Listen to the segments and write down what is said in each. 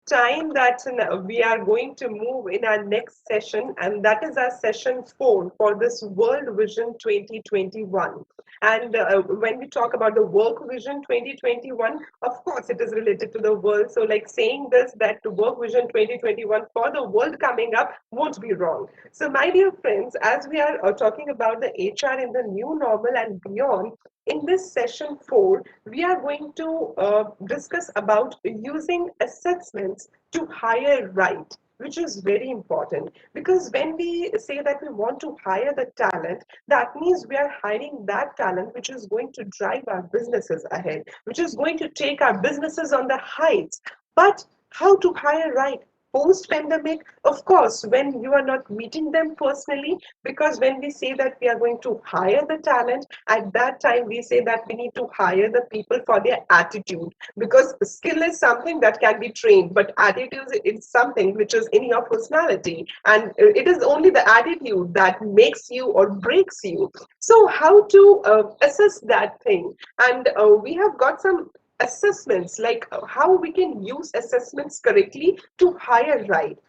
time that we are going to move in our next session, and that is our session 4 for this World Vision 2021. And when we talk about the Work Vision 2021, of course, it is related to the world. So, like saying this, that the Work Vision 2021 for the world coming up won't be wrong. So, my dear friends, as we are talking about the HR in the new normal and beyond, in this session 4, we are going to discuss about using assessments to hire right, which is very important, because when we say that we want to hire the talent, that means we are hiring that talent which is going to drive our businesses ahead, which is going to take our businesses on the heights. But how to hire right? Post pandemic, of course, when you are not meeting them personally, because when we say that we are going to hire the talent, at that time we say that we need to hire the people for their attitude, because skill is something that can be trained, but attitude is something which is in your personality, and it is only the attitude that makes you or breaks you. So how to assess that thing? And we have got some assessments, like how we can use assessments correctly to hire right.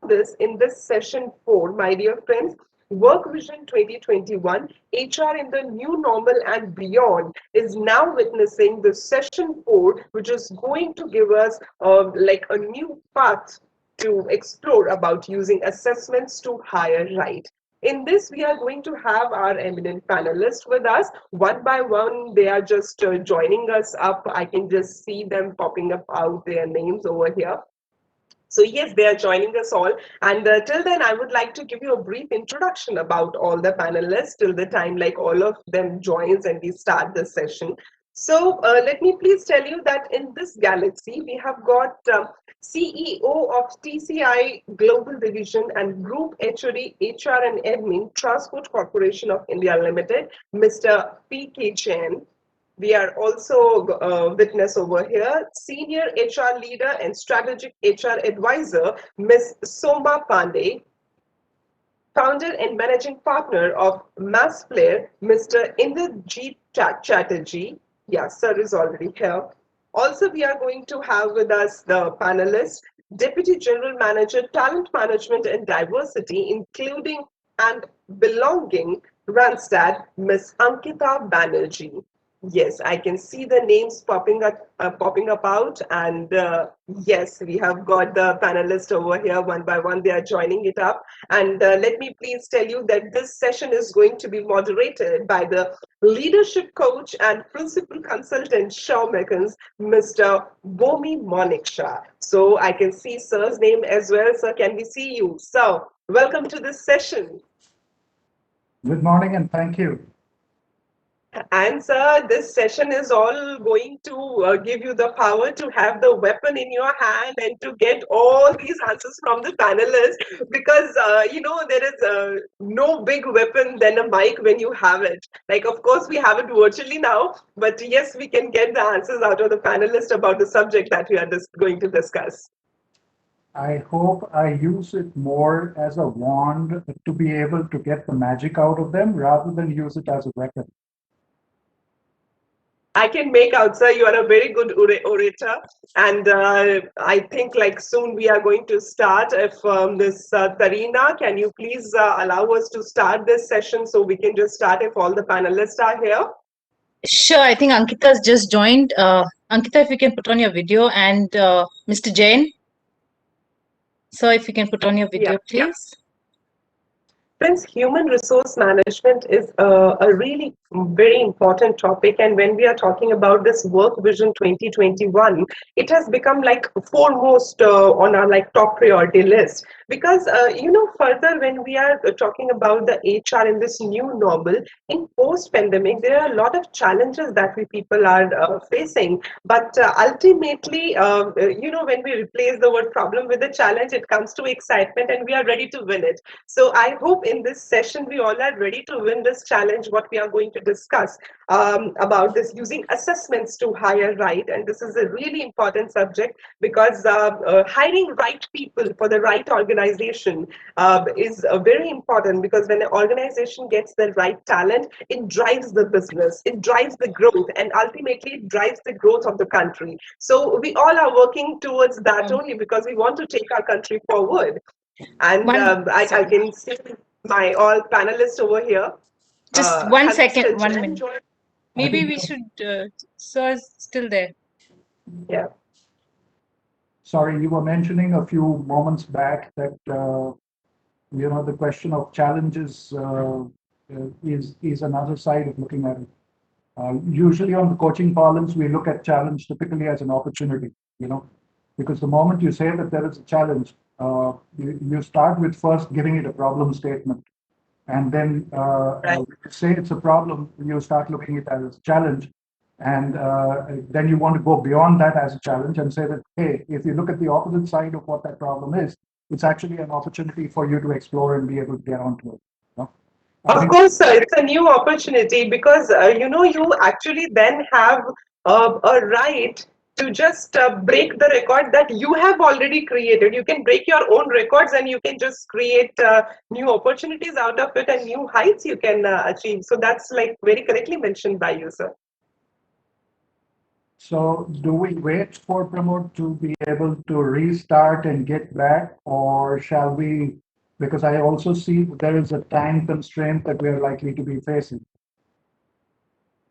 This in this session 4, my dear friends, Work Vision 2021, HR in the new normal and beyond, is now witnessing the session 4, which is going to give us like a new path to explore about using assessments to hire right. In this, we are going to have our eminent panelists with us. One by one, they are just joining us up. I can just see them popping up out their names over here. So yes, they are joining us all. And till then, I would like to give you a brief introduction about all the panelists till the time like all of them joins and we start the session. So let me please tell you that in this galaxy, we have got CEO of TCI Global Division and Group HOD, HR and Admin, Transport Corporation of India Limited, Mr. P.K. Jain. We are also witness over here, Senior HR Leader and Strategic HR Advisor, Ms. Soma Pandey, Founder and Managing Partner of Mass Player, Mr. Inderjeet Chatterjee. Yeah, sir is already here. Also, we are going to have with us the panelists, Deputy General Manager, Talent Management and Diversity, including and belonging, Randstad, Ms. Ankita Banerjee. Yes, I can see the names popping up out, and yes, we have got the panelists over here one by one. They are joining it up, and let me please tell you that this session is going to be moderated by the leadership coach and principal consultant Showmakers, Mr. Bomi Monik-Shah. So I can see sir's name as well. Sir, can we see you? So welcome to this session. Good morning and thank you. And sir, this session is all going to give you the power to have the weapon in your hand and to get all these answers from the panelists, because you know, there is no big weapon than a mic when you have it. Like, of course, we have it virtually now, but yes, we can get the answers out of the panelists about the subject that we are going to discuss. I hope I use it more as a wand to be able to get the magic out of them rather than use it as a weapon. I can make out, sir, you are a very good orator. And I think like soon we are going to start. If Ms. Tarina, can you please allow us to start this session so we can just start if all the panelists are here? Sure, I think Ankita's just joined. Ankita, if you can put on your video, and Mr. Jain. So if you can put on your video, please. Friends, human resource management is a really very important topic. And when we are talking about this Work Vision 2021, it has become like foremost on our like top priority list. Because, you know, further when we are talking about the HR in this new normal, in post-pandemic, there are a lot of challenges that we people are facing. But ultimately, you know, when we replace the word problem with a challenge, it comes to excitement and we are ready to win it. So I hope in this session, we all are ready to win this challenge, what we are going to discuss about this using assessments to hire right. And this is a really important subject because hiring right people for the right organization is very important, because when an organization gets the right talent, it drives the business, it drives the growth, and ultimately it drives the growth of the country. So we all are working towards that only because we want to take our country forward. And I can see my all panelists over here. Just one Has second, Mr. 1 Jain minute. joined? Maybe we should, sir is still there. Yeah. Sorry, you were mentioning a few moments back that the question of challenges is another side of looking at it. Usually on the coaching parlance, we look at challenge typically as an opportunity, because the moment you say that there is a challenge, you start with first giving it a problem statement. And then Right. say it's a problem, you start looking at it as a challenge. And then you want to go beyond that as a challenge and say that, hey, if you look at the opposite side of what that problem is, it's actually an opportunity for you to explore and be able to get onto it. Of course, sir, it's a new opportunity because you actually then have a right to just break the record that you have already created. You can break your own records and you can just create new opportunities out of it and new heights you can achieve. So that's like very correctly mentioned by you, sir. So do we wait for Pramod to be able to restart and get back, or shall we? Because I also see there is a time constraint that we are likely to be facing.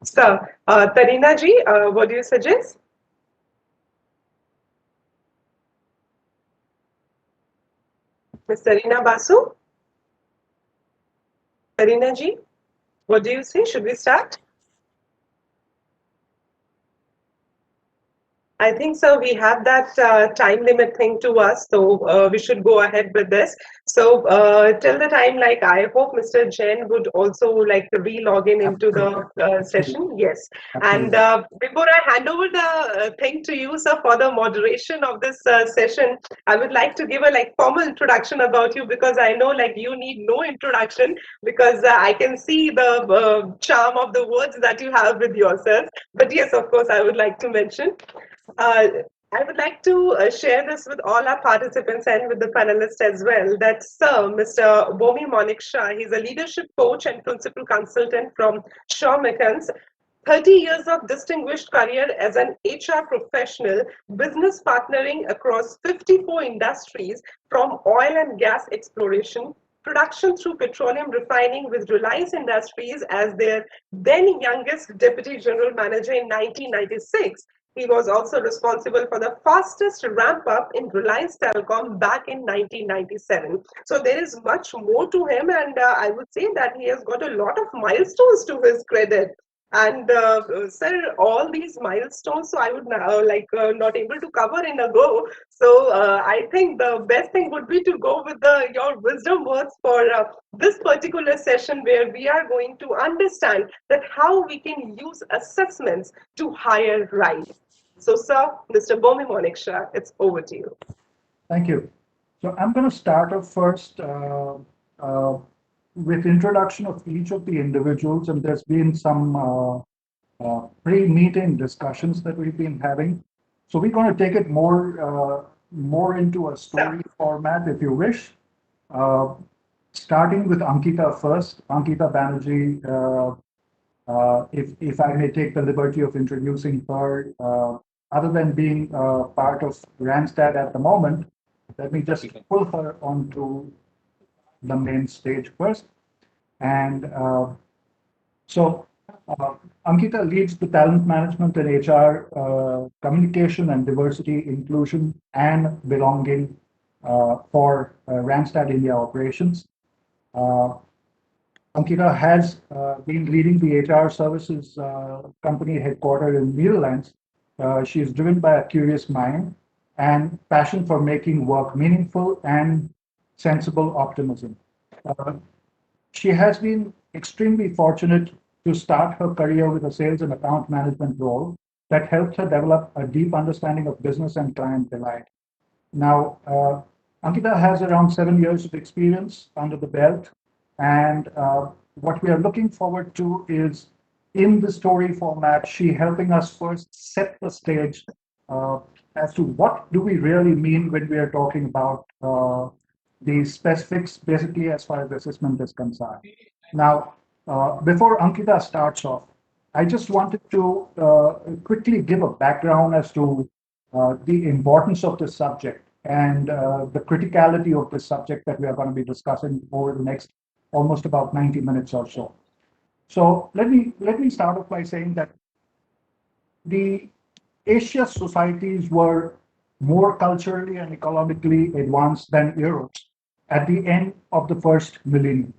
So, Tarina ji, what do you suggest? Ms. Tarina Basu? Tarina ji, what do you say? Should we start? I think so. We have that time limit thing to us, so we should go ahead with this. So till the time, like I hope Mr. Jain would also like re-log in into the session. Yes. And before I hand over the thing to you, sir, for the moderation of this session, I would like to give a like formal introduction about you, because I know like you need no introduction, because I can see the charm of the words that you have with yourself. But yes, of course, I would like to mention. I would like to share this with all our participants and with the panelists as well, that Sir Mr. Bomi Monik Shah, he's a leadership coach and principal consultant from Shaw McCann's. 30 years of distinguished career as an HR professional, business partnering across 54 industries, from oil and gas exploration, production through petroleum refining, with Reliance Industries as their then youngest deputy general manager in 1996. He was also responsible for the fastest ramp up in Reliance Telecom back in 1997. So there is much more to him, and I would say that he has got a lot of milestones to his credit. And sir, all these milestones, so I would now not able to cover in a go. So I think the best thing would be to go with your wisdom words for this particular session, where we are going to understand that how we can use assessments to hire right. So, sir, Mr. Bomi Monik Shah, it's over to you. Thank you. So I'm going to start off first uh, with introduction of each of the individuals, and there's been some pre-meeting discussions that we've been having. So we're going to take it more into a story format, if you wish. Starting with Ankita first, Ankita Banerjee. If I may take the liberty of introducing her, other than being part of Randstad at the moment, let me just pull her onto the main stage first. And so Ankita leads the talent management and HR, communication and diversity, inclusion and belonging for Randstad India operations. Ankita has been leading the HR services company headquartered in Netherlands. She is driven by a curious mind and passion for making work meaningful and sensible optimism. Uh, she has been extremely fortunate to start her career with a sales and account management role that helped her develop a deep understanding of business and client delight. Now, Ankita has around 7 years of experience under the belt, And what we are looking forward to is in the story format, she helping us first set the stage uh, as to what do we really mean when we are talking about the specifics, basically as far as assessment is concerned. Now, before Ankita starts off, I just wanted to quickly give a background as to the importance of this subject and the criticality of this subject that we are going to be discussing over the next almost about 90 minutes or so. So let me start off by saying that the Asia societies were more culturally and economically advanced than Europe at the end of the first millennium.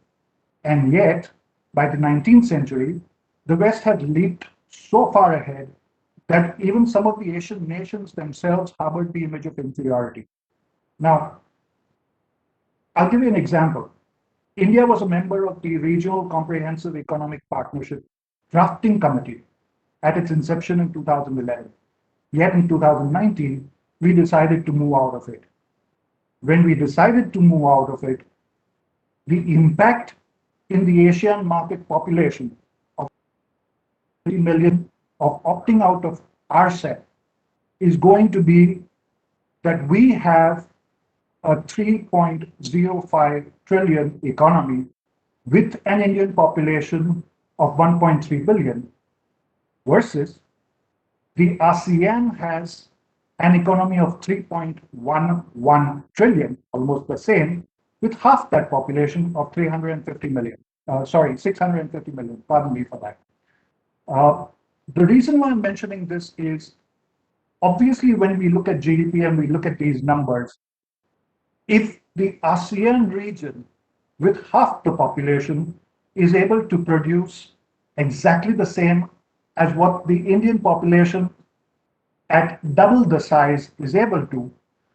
And yet, by the 19th century, the West had leaped so far ahead that even some of the Asian nations themselves harbored the image of inferiority. Now, I'll give you an example. India was a member of the Regional Comprehensive Economic Partnership Drafting Committee at its inception in 2011. Yet in 2019, we decided to move out of it. When we decided to move out of it, the impact in the Asian market population of 30 million of opting out of RCEP is going to be that we have a 3.05 trillion economy with an Indian population of 1.3 billion versus the ASEAN has an economy of 3.11 trillion, almost the same, with half that population of 350 million. 650 million, pardon me for that. Uh, the reason why I'm mentioning this is obviously when we look at GDP and we look at these numbers, if the ASEAN region with half the population is able to produce exactly the same as what the Indian population at double the size is able to,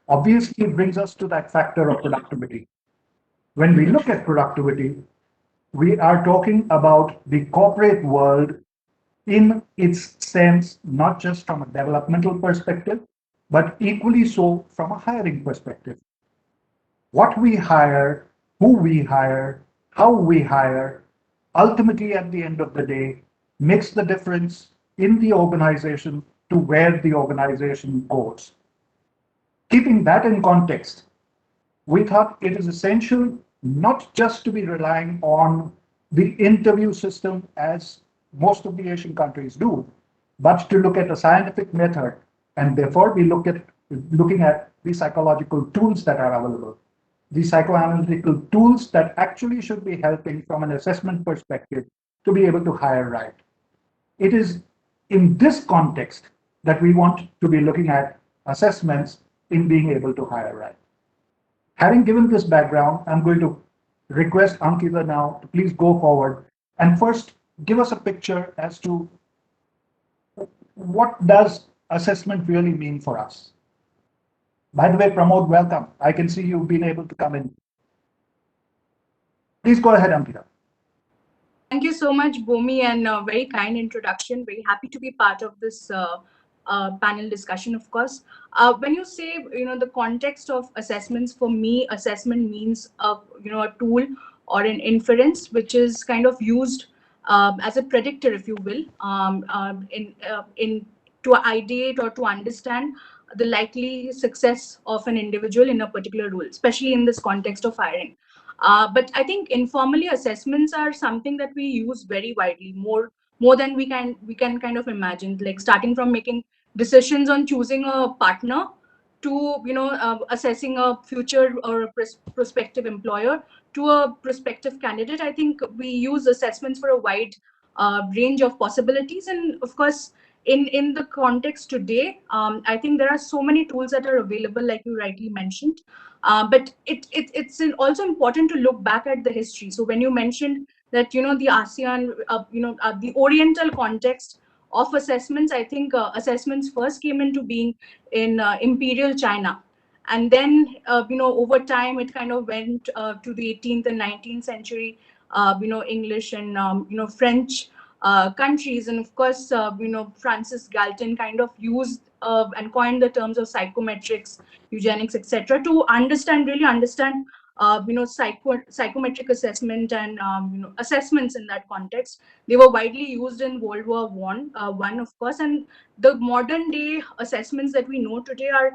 obviously it brings us to that factor of productivity. When we look at productivity, we are talking about the corporate world in its sense, not just from a developmental perspective, but equally so from a hiring perspective. What we hire, who we hire, how we hire, ultimately at the end of the day, makes the difference in the organization to where the organization goes. Keeping that in context, we thought it is essential not just to be relying on the interview system as most of the Asian countries do, but to look at a scientific method, and therefore we looking at the psychological tools that are available, the psychoanalytical tools that actually should be helping from an assessment perspective to be able to hire right. It is in this context that we want to be looking at assessments in being able to hire right. Having given this background, I'm going to request Ankita now to please go forward and first give us a picture as to what does assessment really mean for us. By the way, Pramod, welcome. I can see you've been able to come in. Please go ahead, Ankita. Thank you so much, Bomi, and a very kind introduction. Very happy to be part of this panel discussion, of course. When you say, the context of assessments, for me, assessment means, a tool or an inference, which is kind of used as a predictor, if you will, in to ideate or to understand the likely success of an individual in a particular role, especially in this context of hiring. But I think informally assessments are something that we use very widely, more than we can kind of imagine. Like starting from making decisions on choosing a partner to assessing a future or a prospective employer to a prospective candidate. I think we use assessments for a wide range of possibilities, and of course in the context today, I think there are so many tools that are available, like you rightly mentioned. But it's also important to look back at the history. So when you mentioned that the ASEAN, the Oriental context of assessments, I think assessments first came into being in Imperial China, and then over time it kind of went to the 18th and 19th century, English and French countries, and of course Francis Galton kind of used and coined the terms of psychometrics, eugenics, etc., to really understand psychometric assessment and assessments in that context. They were widely used in World War One, of course, and the modern day assessments that we know today are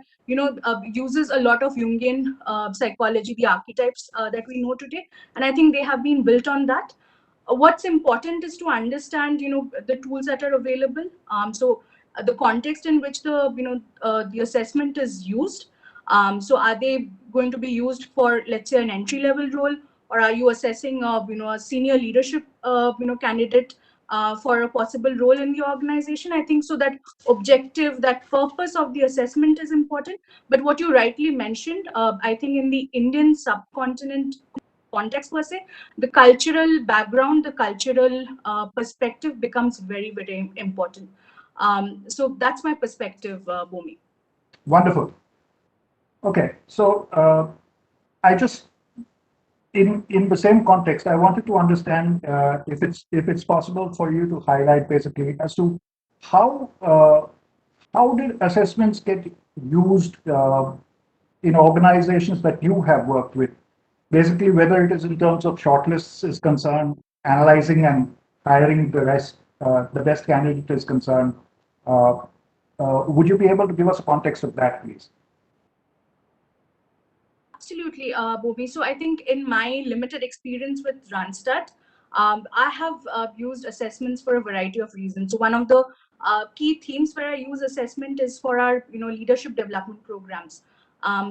uses a lot of Jungian psychology, the archetypes that we know today, and I think they have been built on that. What's important is to understand the tools that are available. The context in which the assessment is used. So are they going to be used for, let's say, an entry level role, or are you assessing a senior leadership candidate for a possible role in the organization? I think so that objective, that purpose of the assessment is important. But what you rightly mentioned, I think in the Indian subcontinent context per se, the cultural background, the cultural perspective becomes very, very important. So that's my perspective, Bhumi. Wonderful. Okay, so I just in the same context, I wanted to understand if it's possible for you to highlight basically as to how did assessments get used in organizations that you have worked with? Basically, whether it is in terms of shortlists is concerned, analyzing and hiring the best candidate is concerned. Would you be able to give us a context of that, please? Absolutely, Bobby. So I think in my limited experience with Randstad, I have used assessments for a variety of reasons. So one of the key themes where I use assessment is for our leadership development programs.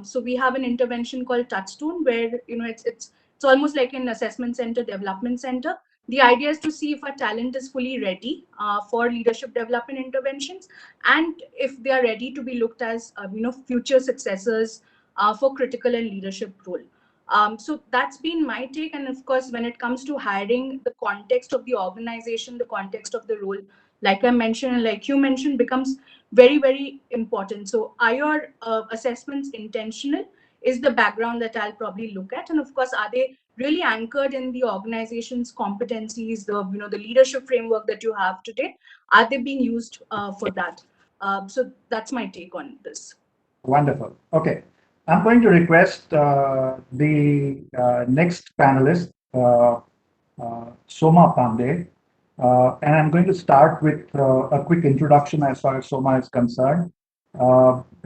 So we have an intervention called Touchstone, where it's almost like an assessment center, development center. The idea is to see if our talent is fully ready for leadership development interventions, and if they are ready to be looked as future successors for critical and leadership role. So that's been my take. And of course, when it comes to hiring, the context of the organization, the context of the role, like I mentioned, and like you mentioned, becomes very, very important. So are your assessments intentional? Is the background that I'll probably look at? And of course, are they really anchored in the organization's competencies, the leadership framework that you have today? Are they being used for that? So that's my take on this. Wonderful. Okay. I'm going to request the next panelist, Soma Pandey, and I'm going to start with a quick introduction as far as Soma is concerned,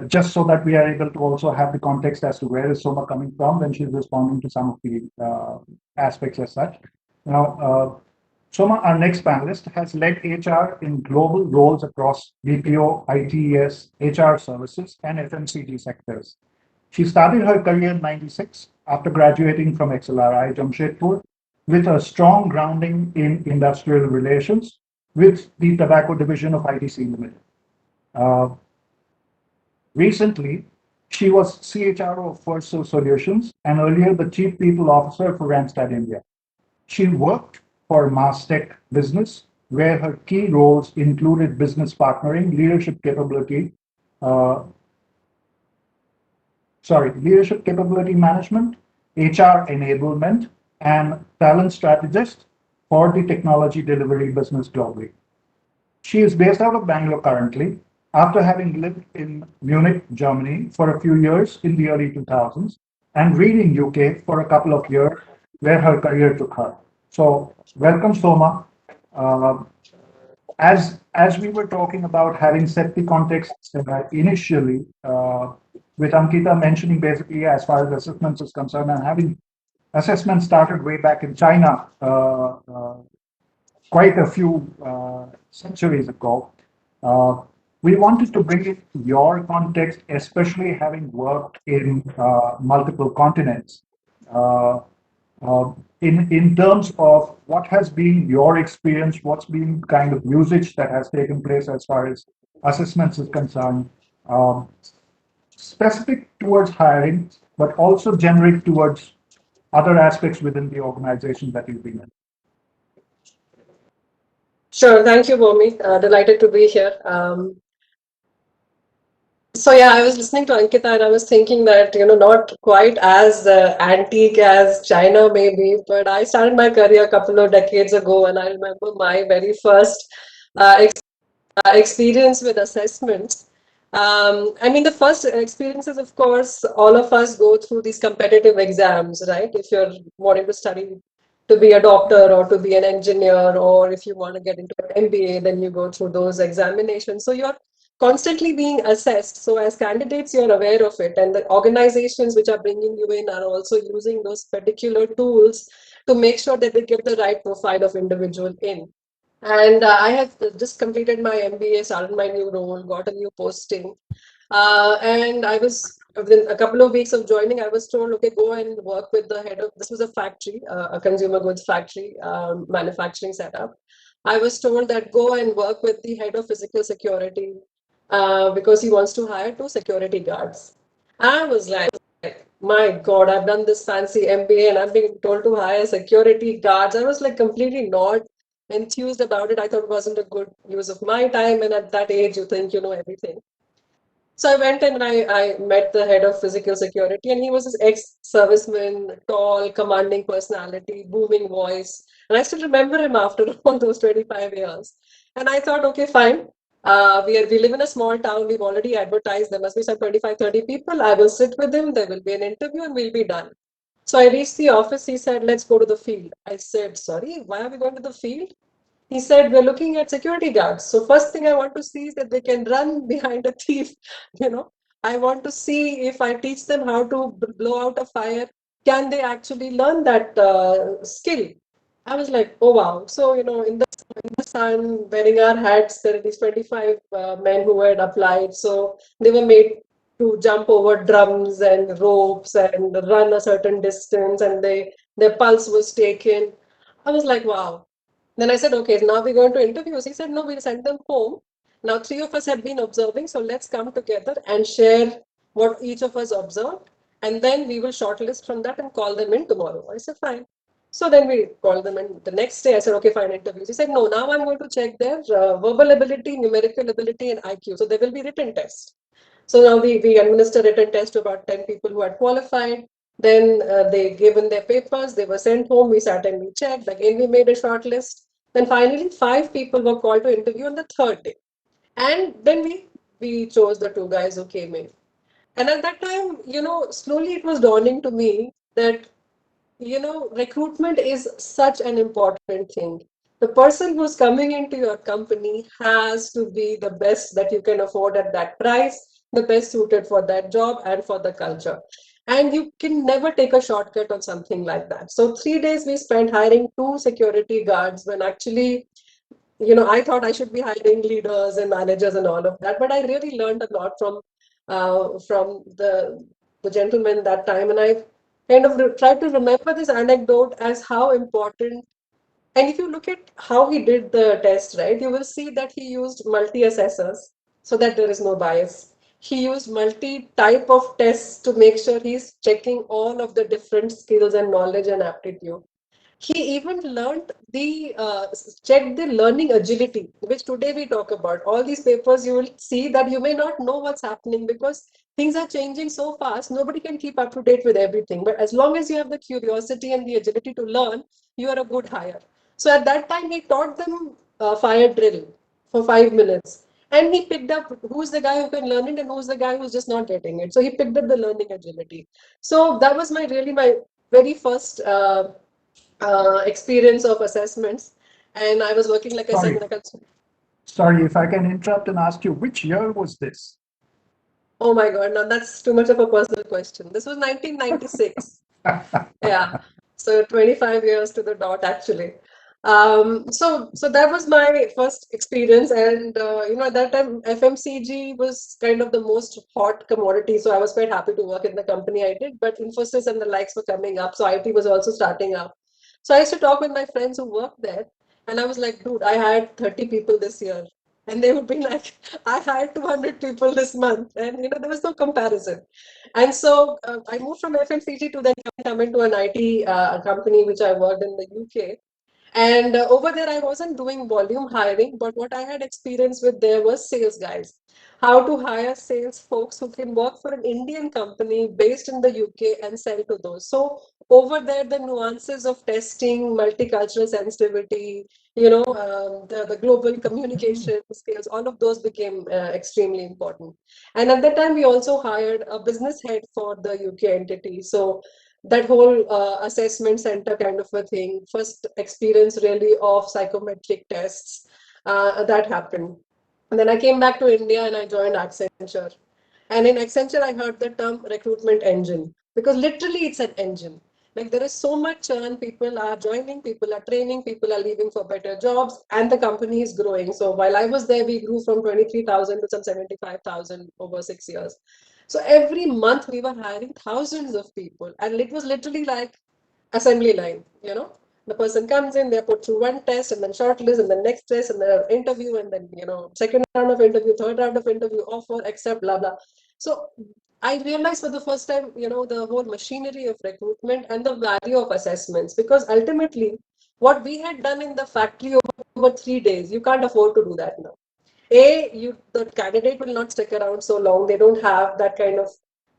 just so that we are able to also have the context as to where is Soma coming from when she's responding to some of the aspects as such. Now, Soma, our next panelist, has led HR in global roles across BPO, ITES, HR services, and FMCG sectors. She started her career in '96 after graduating from XLRI Jamshedpur with a strong grounding in industrial relations with the tobacco division of ITC Limited. Recently, she was CHRO of First Solutions and earlier the Chief People Officer for Randstad India. She worked for Mastech Business, where her key roles included business partnering, leadership capability management, HR enablement, and talent strategist for the technology delivery business globally. She is based out of Bangalore currently, after having lived in Munich, Germany for a few years in the early 2000s and Reading, UK for a couple of years, where her career took her. So welcome, Soma. As we were talking about having set the context initially, with Ankita mentioning basically as far as assessments is concerned and having assessments started way back in China quite a few centuries ago, we wanted to bring it to your context, especially having worked in multiple continents. In terms of what has been your experience, what's been kind of usage that has taken place as far as assessments is concerned, specific towards hiring, but also generic towards other aspects within the organization that you've been in. Sure, thank you, Bomi. Delighted to be here. So yeah, I was listening to Ankita and I was thinking that, not quite as antique as China maybe, but I started my career a couple of decades ago and I remember my very first experience with assessments I mean, the first experiences, of course, all of us go through these competitive exams, right? If you're wanting to study to be a doctor or to be an engineer, or if you want to get into an MBA, then you go through those examinations. So you're constantly being assessed. So as candidates, you're aware of it, and the organizations which are bringing you in are also using those particular tools to make sure that they get the right profile of individual in. And I have just completed my MBA, started my new role, got a new posting. And I was, within a couple of weeks of joining, I was told, okay, go and work with the head of, this was a factory, a consumer goods factory, manufacturing setup. I was told that go and work with the head of physical security because he wants to hire two security guards. I was like, my God, I've done this fancy MBA and I'm being told to hire security guards. I was like completely not enthused about it. I thought it wasn't a good use of my time. And at that age, you think you know everything. So I went and I met the head of physical security, and he was this ex-serviceman, tall, commanding personality, booming voice. And I still remember him after all those 25 years. And I thought, okay, fine. We live in a small town. We've already advertised. There must be some 25, 30 people. I will sit with him. There will be an interview and we'll be done. So I reached the office. He said, let's go to the field. I said, sorry, why are we going to the field? He said, we're looking at security guards. So first thing I want to see is that they can run behind a thief. You know, I want to see if I teach them how to blow out a fire, can they actually learn that skill? I was like, oh wow. So, in the sun, wearing our hats, there are these 25 men who had applied. So they were made to jump over drums and ropes and run a certain distance, and their pulse was taken. I was like, wow. Then I said, okay, now we're going to interviews. He said, no, we'll send them home. Now, three of us have been observing, so let's come together and share what each of us observed, and then we will shortlist from that and call them in tomorrow. I said, fine. So then we called them, and the next day I said, okay, fine, interviews. He said, no, now I'm going to check their verbal ability, numerical ability, and IQ. So there will be written tests. So now we administer written test to about 10 people who had qualified. Then they given their papers, they were sent home, we sat and we checked. Again, we made a short list. Then finally, five people were called to interview on the third day. And then we chose the two guys who came in. And at that time, slowly it was dawning to me that recruitment is such an important thing. The person who's coming into your company has to be the best that you can afford at that price, the best suited for that job and for the culture. And you can never take a shortcut on something like that. So 3 days we spent hiring two security guards when actually, I thought I should be hiring leaders and managers and all of that. But I really learned a lot from the gentleman that time, and I kind of try to remember this anecdote as how important. And if you look at how he did the test, right, you will see that he used multi-assessors so that there is no bias. He used multi-type of tests to make sure he's checking all of the different skills and knowledge and aptitude. He even learned checked the learning agility, which today we talk about. All these papers, you will see that you may not know what's happening because things are changing so fast. Nobody can keep up to date with everything. But as long as you have the curiosity and the agility to learn, you are a good hire. So at that time, he taught them fire drill for 5 minutes. And he picked up who's the guy who can learn it and who's the guy who's just not getting it. So he picked up the learning agility. So that was my very first experience of assessments. And I was working, like I said, Sorry, in a consultant. sorry, if I can interrupt and ask you, which year was this? Oh my God, now that's too much of a personal question. This was 1996. Yeah, so 25 years to the dot, actually. So that was my first experience, and at that time FMCG was kind of the most hot commodity. So I was quite happy to work in the company I did. But Infosys and the likes were coming up, so IT was also starting up. So I used to talk with my friends who worked there, and I was like, dude, I hired 30 people this year. And they would be like, I hired 200 people this month. And, there was no comparison. And so I moved from FMCG to then come into an IT company, which I worked in the UK. And over there, I wasn't doing volume hiring, but what I had experience with there was sales guys. How to hire sales folks who can work for an Indian company based in the UK and sell to those. So over there, the nuances of testing, multicultural sensitivity, the global communication skills, all of those became extremely important. And at that time, we also hired a business head for the UK entity. So that whole assessment center kind of a thing, first experience really of psychometric tests, that happened. And then I came back to India and I joined Accenture. And in Accenture, I heard the term recruitment engine because literally it's an engine. Like there is so much churn, people are joining, people are training, people are leaving for better jobs, and the company is growing. So while I was there, we grew from 23,000 to some 75,000 over 6 years. So every month we were hiring thousands of people, and it was literally like assembly line. The person comes in, they're put through one test and then shortlist and then next test and then interview and then, second round of interview, third round of interview, offer, accept, blah, blah. So I realized for the first time, the whole machinery of recruitment and the value of assessments, because ultimately what we had done in the factory over 3 days, you can't afford to do that now. The candidate will not stick around so long. They don't have that kind of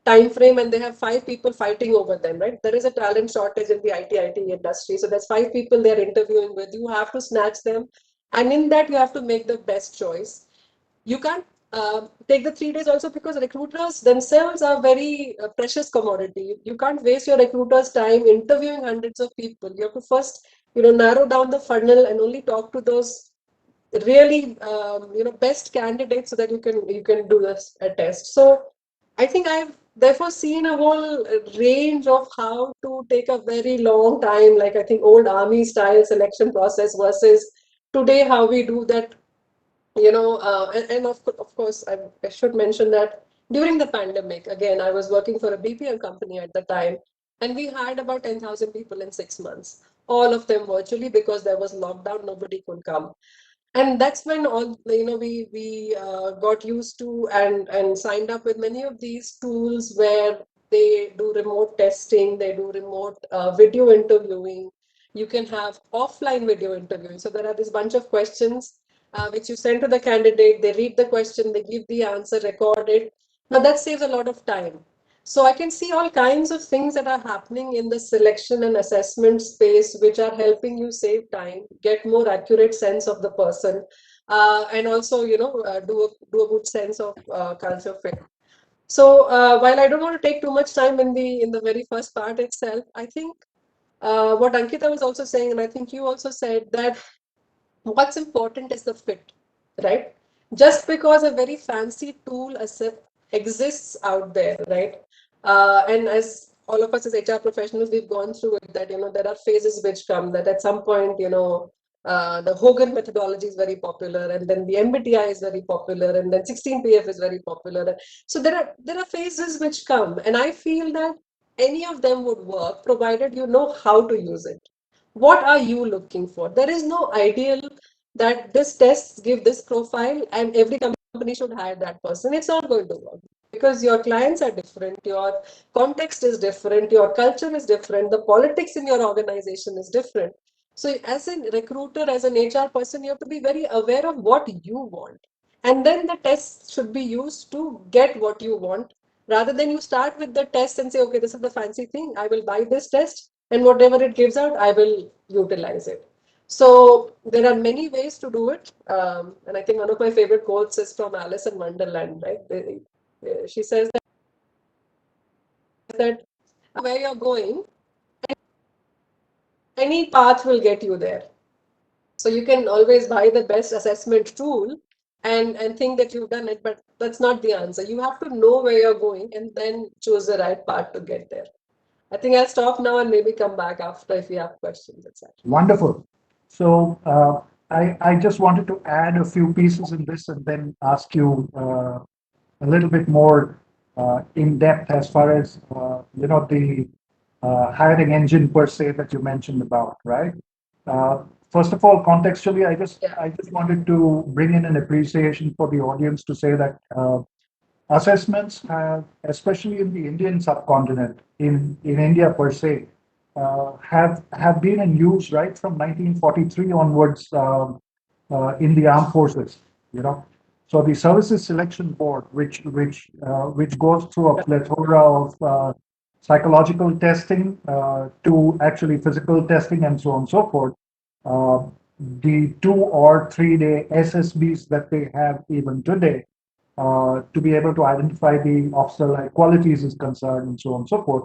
time frame, and they have five people fighting over them, right? There is a talent shortage in the IT industry. So there's five people they're interviewing with. You have to snatch them. And in that, you have to make the best choice. You can't take the 3 days also because recruiters themselves are very precious commodity. You can't waste your recruiter's time interviewing hundreds of people. You have to first, narrow down the funnel and only talk to those really best candidates so that you can do this a test. So I think I've therefore seen a whole range of how to take a very long time, like I think old army style selection process versus today how we do that. And of course I should mention that during the pandemic, again, I was working for a BPM company at the time, and we hired about 10,000 people in 6 months, all of them virtually because there was lockdown, nobody could come. And that's when all we got used to and signed up with many of these tools where they do remote testing, they do remote video interviewing. You can have offline video interviewing. So there are this bunch of questions which you send to the candidate. They read the question, they give the answer, record it. Now that saves a lot of time. So I can see all kinds of things that are happening in the selection and assessment space, which are helping you save time, get more accurate sense of the person, and also, do a good sense of culture fit. So while I don't want to take too much time in the very first part itself, I think what Ankita was also saying, and I think you also said that what's important is the fit, right? Just because a very fancy tool exists out there, right? And as all of us as HR professionals, we've gone through it that, there are phases which come that at some point, the Hogan methodology is very popular, and then the MBTI is very popular, and then 16PF is very popular. So there are phases which come, and I feel that any of them would work provided you know how to use it. What are you looking for? There is no ideal that this tests give this profile and every company should hire that person. It's not going to work because your clients are different, your context is different, your culture is different, the politics in your organization is different. So, as a recruiter, as an HR person, you have to be very aware of what you want. And then the tests should be used to get what you want rather than you start with the test and say, okay, this is the fancy thing, I will buy this test, and whatever it gives out, I will utilize it. So there are many ways to do it. And I think one of my favorite quotes is from Alice in Wonderland, right? She says that where you're going, any path will get you there. So you can always buy the best assessment tool and think that you've done it, but that's not the answer. You have to know where you're going and then choose the right path to get there. I think I'll stop now and maybe come back after if you have questions, etc. Wonderful. So I just wanted to add a few pieces in this and then ask you a little bit more in depth as far as the hiring engine per se that you mentioned about, right? First of all, contextually, I just wanted to bring in an appreciation for the audience to say that assessments have, especially in the Indian subcontinent, in India per se, have been in use right from 1943 onwards in the armed forces. You know, so the Services Selection Board, which goes through a plethora of psychological testing to actually physical testing and so on and so forth. Uh, the 2 or 3 day SSBs that they have even today to be able to identify the officer-like qualities is concerned and so on and so forth,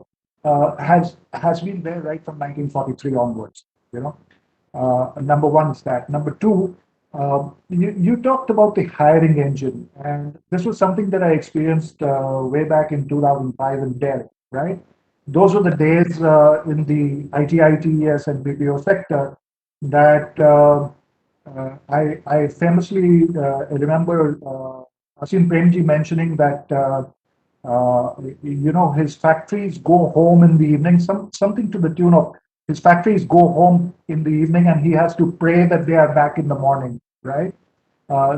has been there right from 1943 onwards. You know, number one is that. Number two, you talked about the hiring engine, and this was something that I experienced way back in 2005 in Delhi, right? Those were the days in the ITITES and BPO sector that I famously remember Asim Premji mentioning that his factories go home in the evening, something to the tune of his factories go home in the evening and he has to pray that they are back in the morning, right?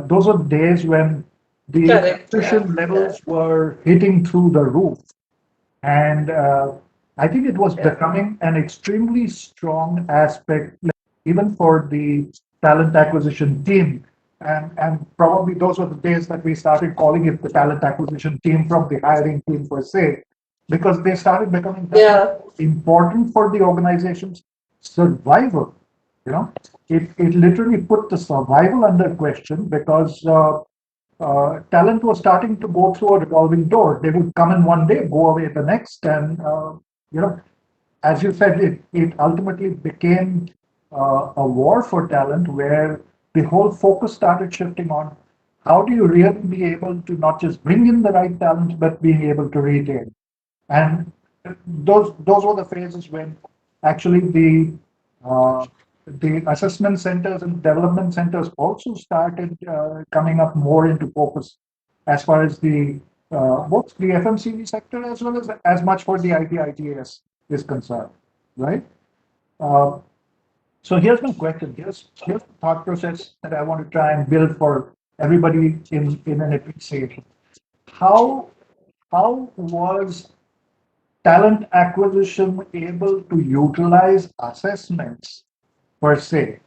Those are days when the Correct. attrition Yeah. levels were hitting through the roof. And I think it was becoming an extremely strong aspect, like, even for the talent acquisition team. And probably those were the days that we started calling it the talent acquisition team from the hiring team per se, because they started becoming that much Yeah. important for the organization's survival. You know, it literally put the survival under question because talent was starting to go through a revolving door. They would come in one day, go away the next, and you know, as you said, it ultimately became a war for talent, where the whole focus started shifting on how do you really be able to not just bring in the right talent, but being able to retain. And those were the phases when actually uh, the assessment centers and development centers also started coming up more into focus as far as the both the FMCG sector as well as much for the IT/ITES is concerned, right? Uh, so here's my question. Here's the thought process that I want to try and build for everybody in an appreciation. How how was talent acquisition able to utilize assessments per se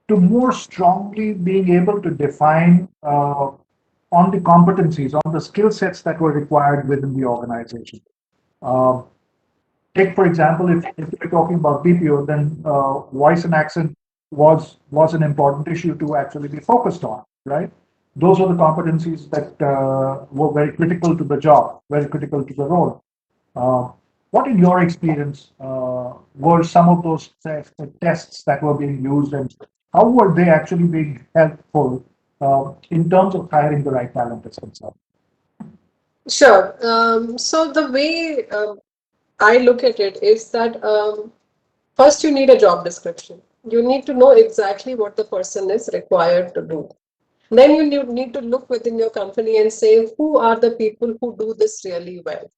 to more strongly being able to define on the competencies, on the skill sets that were required within the organization. Uh, Take, for example, if we're talking about BPO, then voice and accent was an important issue to actually be focused on, right? Those were the competencies that were very critical to the job, very critical to the role. Uh, what, in your experience, were some of those tests that were being used, and how were they actually being helpful in terms of hiring the right talent as concerned? Sure. So the way I look at it is that first you need a job description. You need to know exactly what the person is required to do. Then you need to look within your company and say who are the people who do this really well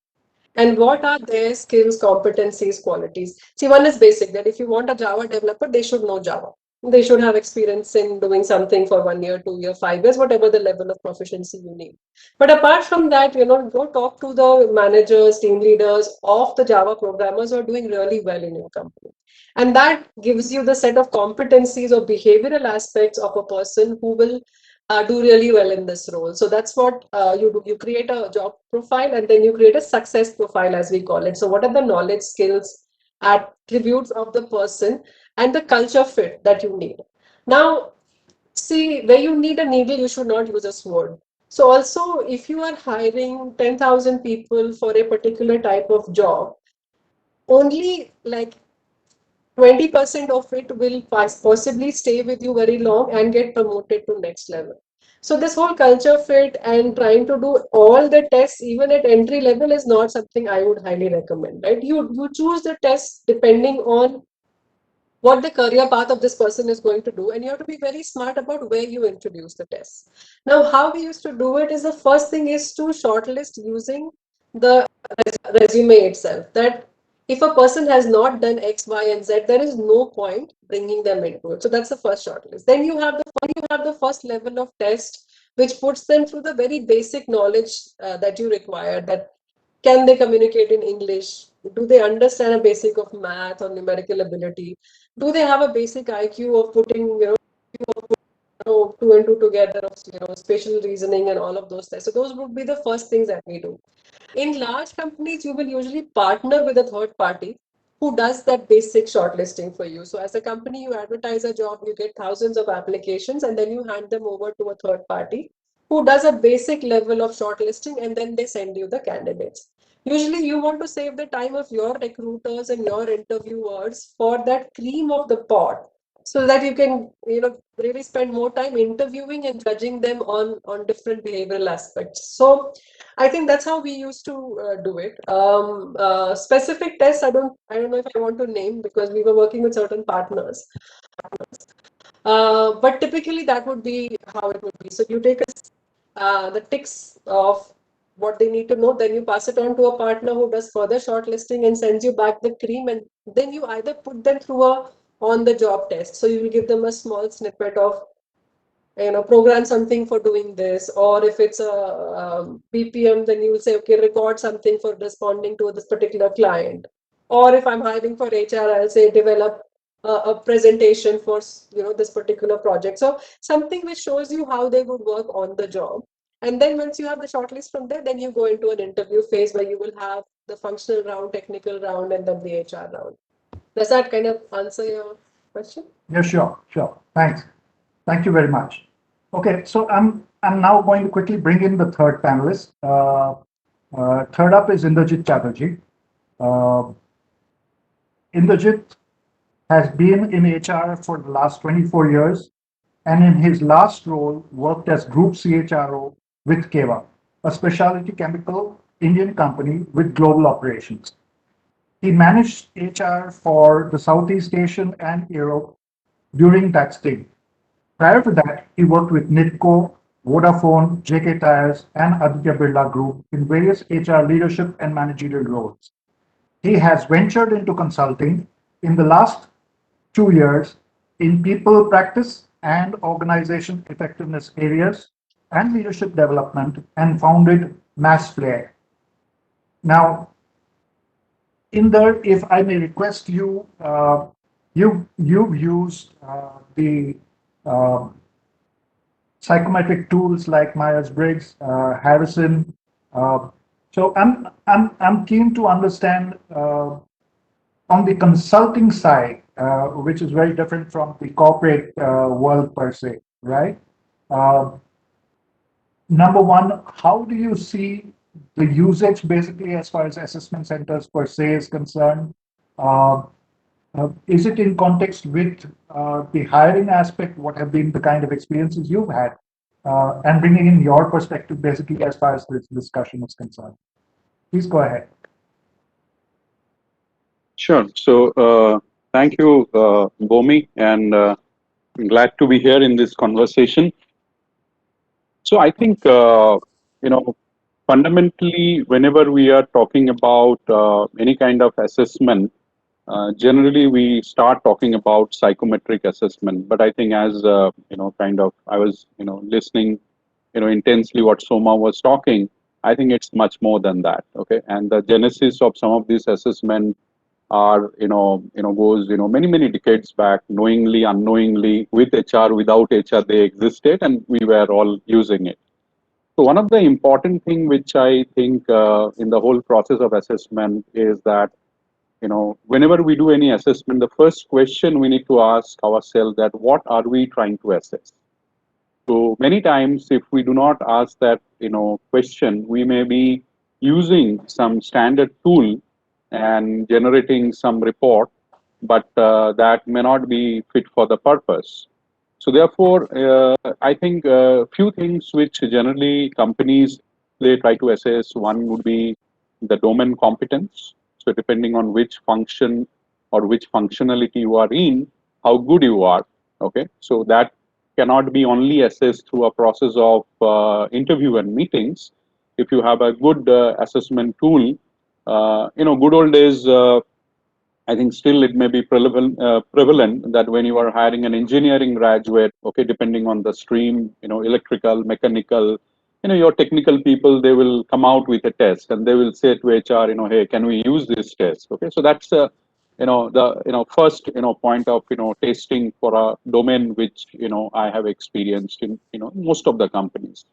and what are their skills, competencies, qualities. See, one is basic that if you want a Java developer, they should know Java. They should have experience in doing something for 1 year, 2 year, 5 years, whatever the level of proficiency you need. But apart from that, go talk to the managers, team leaders of the Java programmers who are doing really well in your company. And that gives you the set of competencies or behavioral aspects of a person who will do really well in this role. So that's what you do. You create a job profile and then you create a success profile, as we call it. So what are the knowledge, skills, attributes of the person and the culture fit that you need. Now, see, where you need a needle, you should not use a sword. So also, if you are hiring 10,000 people for a particular type of job, only like 20% of it will possibly stay with you very long and get promoted to next level. So this whole culture fit and trying to do all the tests even at entry level is not something I would highly recommend, right? You choose the tests depending on what the career path of this person is going to do, and you have to be very smart about where you introduce the tests. Now, how we used to do it is the first thing is to shortlist using the resume itself, that if a person has not done X, Y, and Z, there is no point bringing them into it. So that's the first shortlist. Then you have the first level of test, which puts them through the very basic knowledge that you require. That can they communicate in English? Do they understand a basic of math or numerical ability? Do they have a basic IQ of putting, two and two together, of spatial reasoning and all of those things? So those would be the first things that we do. In large companies, you will usually partner with a third party who does that basic shortlisting for you. So as a company, you advertise a job, you get thousands of applications, and then you hand them over to a third party who does a basic level of shortlisting, and then they send you the candidates. Usually, you want to save the time of your recruiters and your interviewers for that cream of the pot, so that you can, really spend more time interviewing and judging them on different behavioral aspects. So I think that's how we used to do it. Specific tests, I don't know if I want to name, because we were working with certain partners. But typically that would be how it would be. So you take the ticks of what they need to know, then you pass it on to a partner who does further shortlisting and sends you back the cream, and then you either put them through a on-the-job test. So you will give them a small snippet of, program something for doing this, or if it's a BPM, then you will say, okay, record something for responding to this particular client. Or if I'm hiring for HR, I'll say develop a presentation for this particular project. So something which shows you how they would work on the job. And then once you have the shortlist from there, then you go into an interview phase where you will have the functional round, technical round, and then the HR round. Does that kind of answer your question? Yeah, sure. Thanks. Thank you very much. Okay, so I'm now going to quickly bring in the third panelist. Third up is Indrajit Chatterjee. Uh, Indrajit has been in HR for the last 24 years, and in his last role worked as Group CHRO with Keva, a specialty chemical Indian company with global operations. He managed HR for the Southeast Asian and Europe during that stint. Prior to that, he worked with Nitco, Vodafone, JK Tyres, and Aditya Birla Group in various HR leadership and managerial roles. He has ventured into consulting in the last 2 years in people practice and organization effectiveness areas and leadership development, and founded Mass Flair. Now, in there, if I may request you, you've used the uh, psychometric tools like Myers-Briggs, Harrison. Uh, so I'm keen to understand on the consulting side, which is very different from the corporate world per se, right? Uh, Number one, how do you see the usage basically as far as assessment centers per se is concerned? Uh, is it in context with the hiring aspect? What have been the kind of experiences you've had? And bringing in your perspective basically as far as this discussion is concerned. Please go ahead. Sure. So thank you, Bomi, and I'm glad to be here in this conversation. So I think, fundamentally, whenever we are talking about any kind of assessment, generally we start talking about psychometric assessment. But I think as, I was, listening, intensely what Soma was talking, I think it's much more than that. Okay. And the genesis of some of these assessment are, goes, many decades back, knowingly, unknowingly, with HR, without HR, they existed and we were all using it. So one of the important thing which I think in the whole process of assessment is that, whenever we do any assessment, the first question we need to ask ourselves that what are we trying to assess? So many times, if we do not ask that, question, we may be using some standard tool and generating some report, but that may not be fit for the purpose. So therefore, I think a few things which generally companies they try to assess. One would be the domain competence. So depending on which function or which functionality you are in, how good you are. Okay, so that cannot be only assessed through a process of interview and meetings. If you have a good assessment tool, good old days. I think still it may be prevalent that when you are hiring an engineering graduate, okay, depending on the stream, electrical, mechanical, your technical people, they will come out with a test and they will say to HR, hey, can we use this test? Okay, so that's the first point of testing for a domain which I have experienced in most of the companies.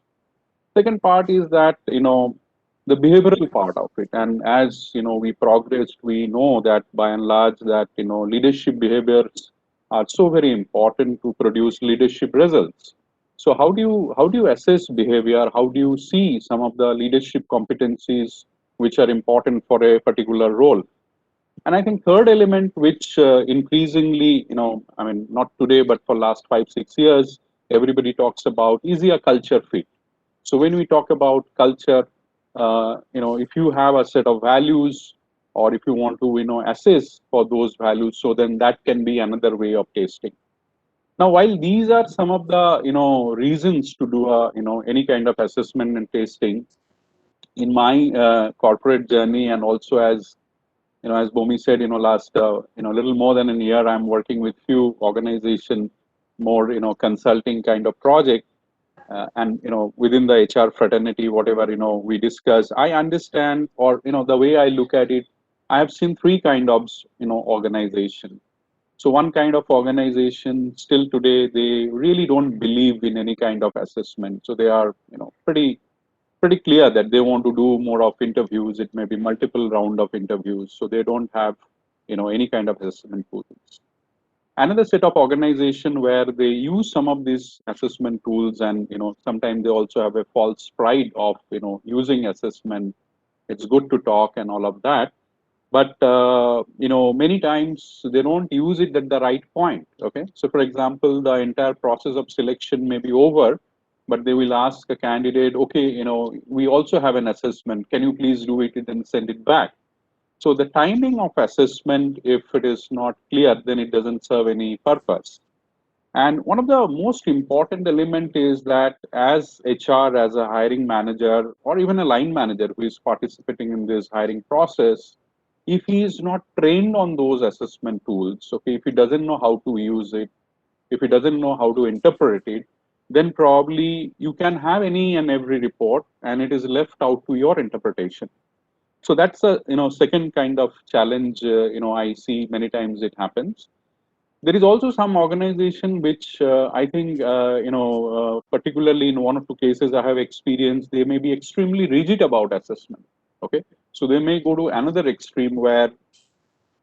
Second part is that the behavioral part of it, and as we progressed, we know that by and large that leadership behaviors are so very important to produce leadership results. So how do you assess behavior? How do you see some of the leadership competencies which are important for a particular role? And I think third element, which increasingly, I mean, not today, but for last 5 6 years, everybody talks about is a culture fit. So when we talk about culture, if you have a set of values, or if you want to, assess for those values, so then that can be another way of testing. Now, while these are some of the, reasons to do a, any kind of assessment and testing, in my corporate journey, and also as Bomi said, last, little more than a year, I'm working with few organization, more, consulting kind of project. And within the HR fraternity, whatever we discuss, I understand, or the way I look at it, I have seen three kind of organization. So one kind of organization still today, they really don't believe in any kind of assessment. So they are pretty clear that they want to do more of interviews. It may be multiple round of interviews, so they don't have any kind of assessment tools. Another set of organization where they use some of these assessment tools, and sometimes they also have a false pride of using assessment. It's good to talk and all of that, but many times they don't use it at the right point. Okay, so for example, the entire process of selection may be over, but they will ask a candidate, okay, we also have an assessment, can you please do it and send it back? So the timing of assessment, if it is not clear, then it doesn't serve any purpose. And one of the most important element is that as HR, as a hiring manager, or even a line manager who is participating in this hiring process, if he is not trained on those assessment tools, okay, if he doesn't know how to use it, if he doesn't know how to interpret it, then probably you can have any and every report and it is left out to your interpretation. So that's a second kind of challenge I see many times it happens. There is also some organization which I think particularly in one or two cases I have experienced, they may be extremely rigid about assessment. Okay, so they may go to another extreme where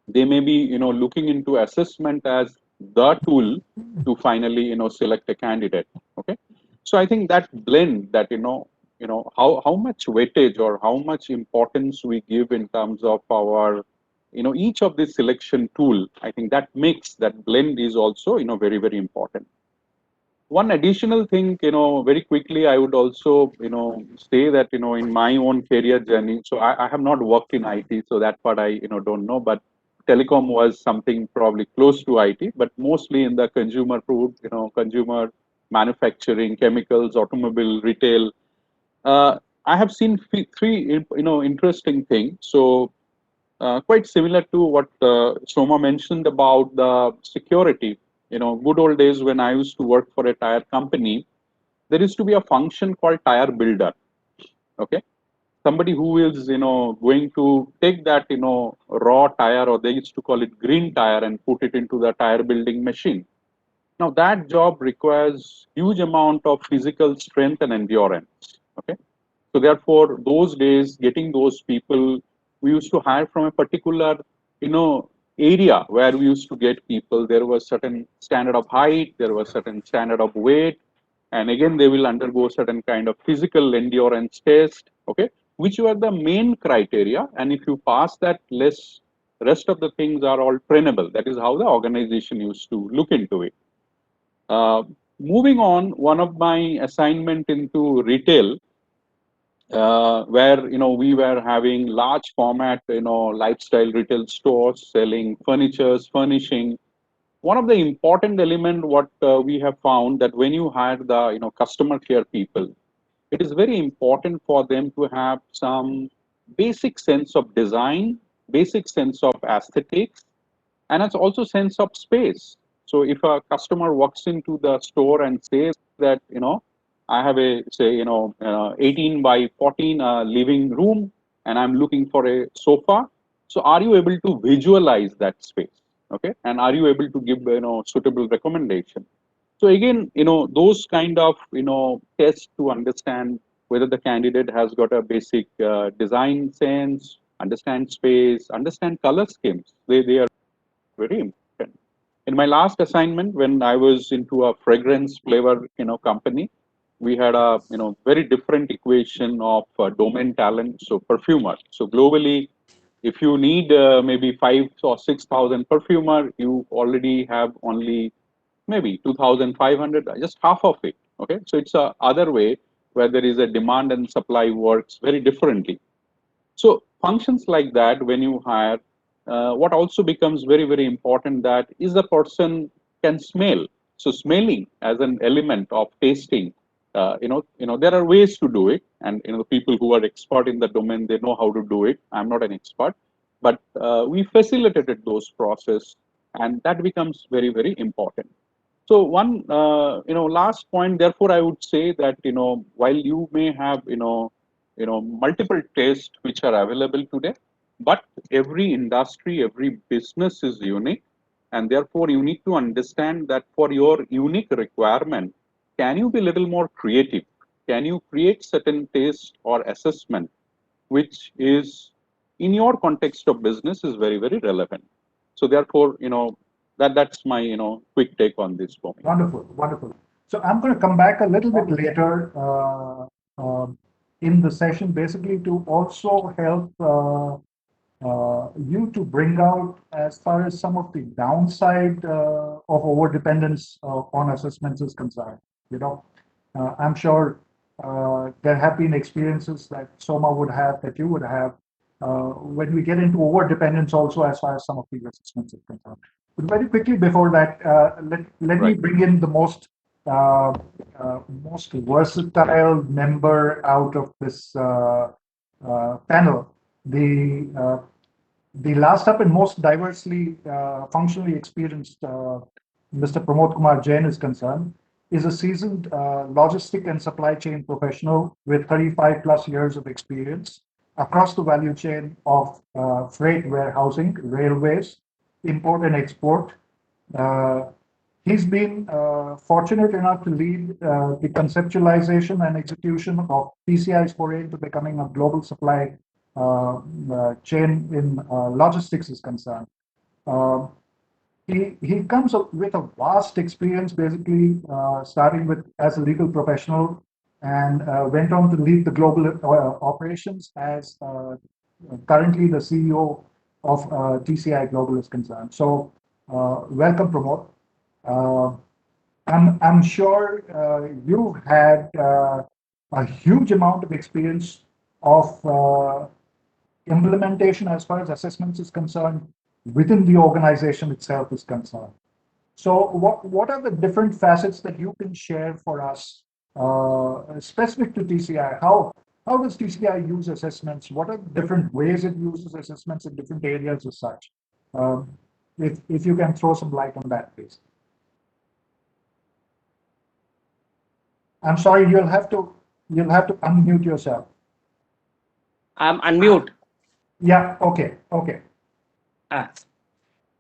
they may be looking into assessment as the tool to finally select a candidate. Okay, so I think that blend, that how much weightage or how much importance we give in terms of our each of this selection tool, I think that makes that blend is also very very important. One additional thing, very quickly, I would also, say that, in my own career journey, so I have not worked in IT, so that part I, don't know, but telecom was something probably close to IT, but mostly in the consumer food, consumer manufacturing, chemicals, automobile, retail. I have seen three, interesting things. So, quite similar to what Soma mentioned about the security. Good old days when I used to work for a tire company, there used to be a function called tire builder. Okay, somebody who is going to take that raw tire, or they used to call it green tire, and put it into the tire building machine. Now that job requires huge amount of physical strength and endurance. Okay, so therefore, those days, getting those people, we used to hire from a particular, area where we used to get people. There was certain standard of height, there was certain standard of weight, and again they will undergo certain kind of physical endurance test. Okay, which were the main criteria, and if you pass that, less rest of the things are all trainable. That is how the organization used to look into it. Uh, Moving on, one of my assignment into retail, where we were having large format lifestyle retail stores selling furnitures, furnishing. One of the important element what we have found, that when you hire the customer care people, it is very important for them to have some basic sense of design, basic sense of aesthetics, and it's also sense of space. So if a customer walks into the store and says that I have a say 18 by 14 living room, and I'm looking for a sofa. So are you able to visualize that space? Okay, and are you able to give suitable recommendation? So again, those kind of tests to understand whether the candidate has got a basic design sense, understand space, understand color schemes. They are very important. In my last assignment, when I was into a fragrance flavor company, we had a very different equation of domain talent. So perfumer. So globally, if you need maybe 5 or 6,000 perfumer, you already have only maybe 2,500, just half of it. Okay, so it's a other way where there is a demand and supply works very differently. So functions like that, when you hire, what also becomes very very important, that is the person can smell. So smelling as an element of tasting, there are ways to do it, and the people who are expert in the domain, they know how to do it. I'm not an expert, but we facilitated those process, and that becomes very very important. So one, last point. Therefore, I would say that while you may have multiple tests which are available today, but every industry, every business is unique, and therefore you need to understand that for your unique requirement, can you be a little more creative? Can you create certain test or assessment which is in your context of business is very very relevant? So therefore, that's my quick take on this, Bhumi. Wonderful, wonderful. So I'm going to come back a little bit later in the session, basically to also help you to bring out as far as some of the downside of over dependence on assessments is concerned. I'm sure there have been experiences that Soma would have, that you would have, when we get into over dependence also as far as some of these assessments is concerned. But very quickly before that, let me Right. bring in the most versatile member out of this panel, the last up and most diversely functionally experienced Mr. Pramod Kumar Jain is concerned, is a seasoned logistic and supply chain professional with 35 plus years of experience across the value chain of freight warehousing, railways, import and export. Uh, he's been fortunate enough to lead the conceptualization and execution of PCI's foray into becoming a global supply chain in logistics is concerned. Uh, he comes up with a vast experience, basically starting with as a legal professional, and went on to lead the global operations as currently the CEO of TCI Global is concerned. So welcome, Pramod. Uh, I'm sure you've had a huge amount of experience of implementation as far as assessments is concerned within the organization itself is concerned. So what are the different facets that you can share for us specific to TCI? How does TCI use assessments? What are the different ways it uses assessments in different areas as such? If you can throw some light on that, please. I'm sorry, you'll have to unmute yourself. I'm unmute. Yeah, okay. Ah.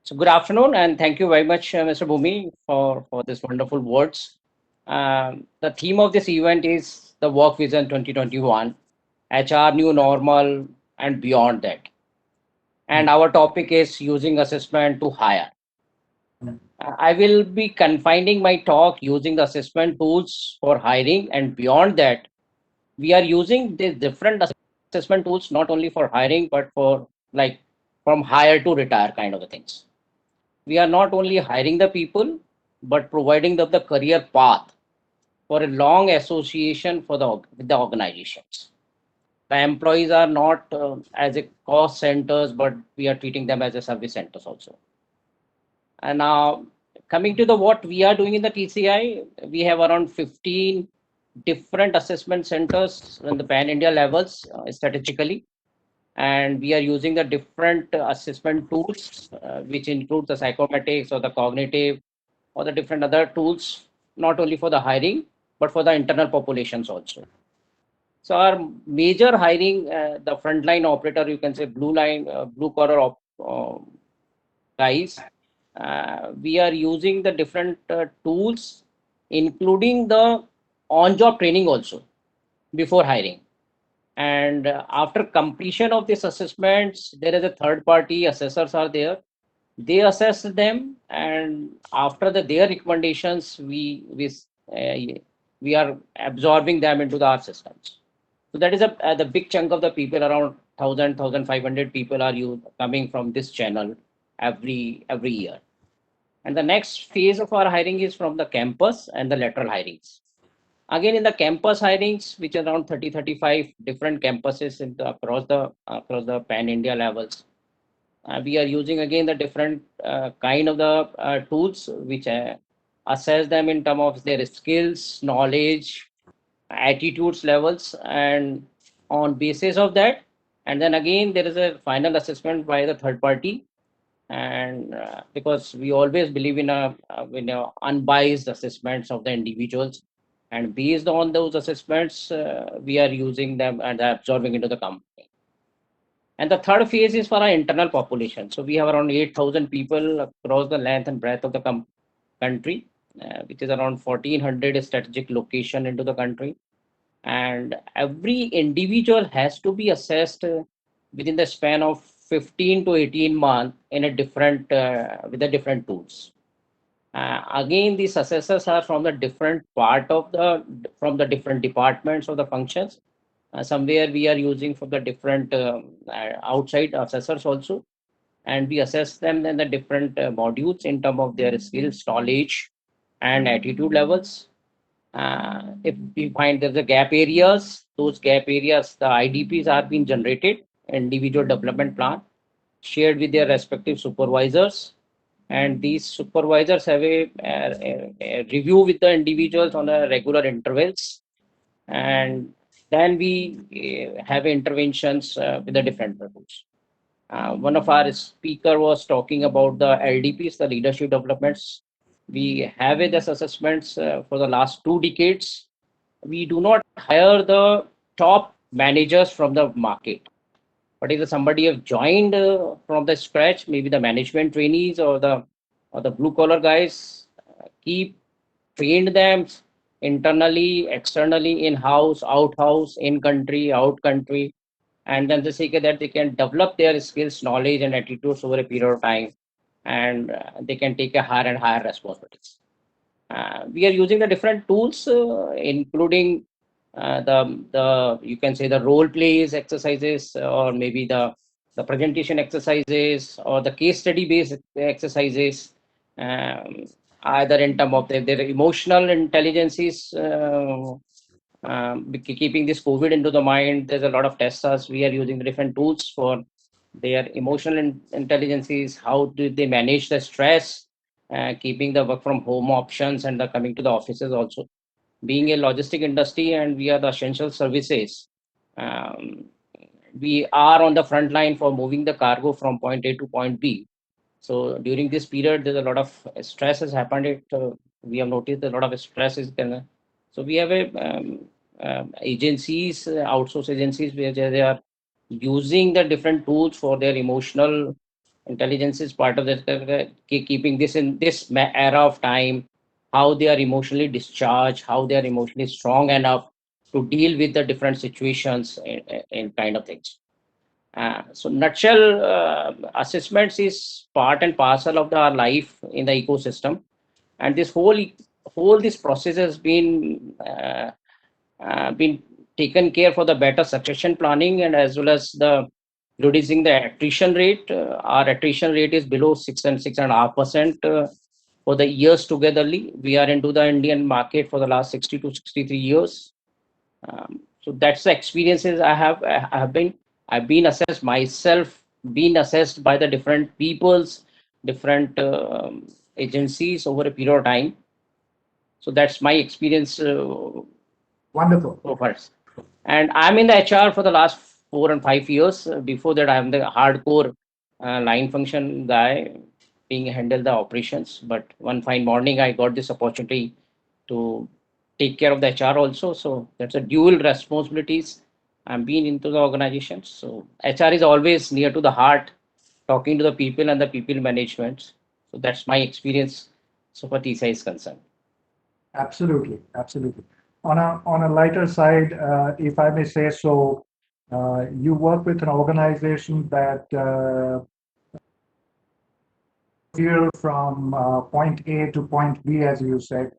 So good afternoon, and thank you very much, Mr. Bhumi, for this wonderful words. The theme of this event is the Work Vision 2021, HR New Normal and Beyond that. And our topic is using assessment to hire. I will be confining my talk using the assessment tools for hiring, and beyond that, we are using these different assessment tools not only for hiring but for like from hire to retire kind of things. We are not only hiring the people but providing them the career path for a long association with the organizations. The employees are not as a cost centers, but we are treating them as a service centers also. And now coming to the what we are doing in the TCI, we have around 15 different assessment centers in the pan India levels strategically, and we are using the different assessment tools, which include the psychometrics or the cognitive or the different other tools, not only for the hiring but for the internal populations also. So our major hiring, the frontline operator, you can say blue collar guys, we are using the different tools, including the on-job training also before hiring. And after completion of these assessments, there is a third party assessors are there. They assess them, and after their recommendations, we are absorbing them into our systems. So that is the big chunk of the people, around 1,500 people are coming from this channel every year. And the next phase of our hiring is from the campus and the lateral hirings. Again, in the campus hirings, which are around 35 different campuses across the pan India levels, we are using again the different kind of the tools which assess them in terms of their skills, knowledge, attitudes levels, and on basis of that, and then again there is a final assessment by the third party. And because we always believe in a unbiased assessments of the individuals, and based on those assessments, we are using them and absorbing into the company. And the third phase is for our internal population. So we have around 8,000 people across the length and breadth of the country, which is around 1,400 strategic location into the country. And every individual has to be assessed within the span of 15 to 18 months in a different with the different tools. Again, these assessors are from the different part of from the different departments of the functions. Somewhere we are using for the different outside assessors also, and we assess them in the different modules in terms of their skills, knowledge, and attitude levels. If we find there's a gap areas, those gap areas, the IDPs are being generated, individual development plan, shared with their respective supervisors, and these supervisors have a review with the individuals on a regular intervals, and then we have interventions with the different tools. One of our speaker was talking about the LDPs, the leadership developments. We have this assessments for the last 2 decades. We do not hire the top managers from the market, but if somebody have joined from the scratch, maybe the management trainees or the blue collar guys, keep trained them internally, externally, in house, out house, in country, out country, and then they say that they can develop their skills, knowledge, and attitudes over a period of time, and they can take a higher and higher responsibilities. We are using the different tools, including the you can say the role plays exercises, or maybe the presentation exercises, or the case study based exercises, um, either in terms of their emotional intelligences. Keeping this COVID into the mind, there's a lot of tests. We are using different tools for their emotional intelligences. How do they manage the stress, keeping the work from home options, and the coming to the offices also. Being a logistic industry and we are the essential services, um, we are on the front line for moving the cargo from point A to point B. So during this period, there's a lot of stress has happened. We have noticed a lot of stress is gonna. So we have agencies, outsource agencies, where they are using the different tools for their emotional intelligence is part of that, keeping this in this era of time, how they are emotionally discharged, how they are emotionally strong enough to deal with the different situations in kind of things. So nutshell, assessments is part and parcel of our life in the ecosystem, and this whole this process has been taken care for the better succession planning, and as well as the reducing the attrition rate. Our attrition rate is below 6.5% for the years togetherly. We are into the Indian market for the last 60 to 63 years. So that's the experiences I have. I've been assessed myself, been assessed by the different peoples, different agencies over a period of time. So that's my experience. Wonderful. So far. And I'm in the HR for the last 4 and 5 years. Before that, I'm the hardcore line function guy, being handle the operations. But one fine morning, I got this opportunity to take care of the HR also. So that's a dual responsibilities. I'm being into the organization. So HR is always near to the heart, talking to the people and the people management. So that's my experience. So far, TSI is concerned. Absolutely, absolutely. On a lighter side, if I may say so, you work with an organization that here from point A to point B, as you said.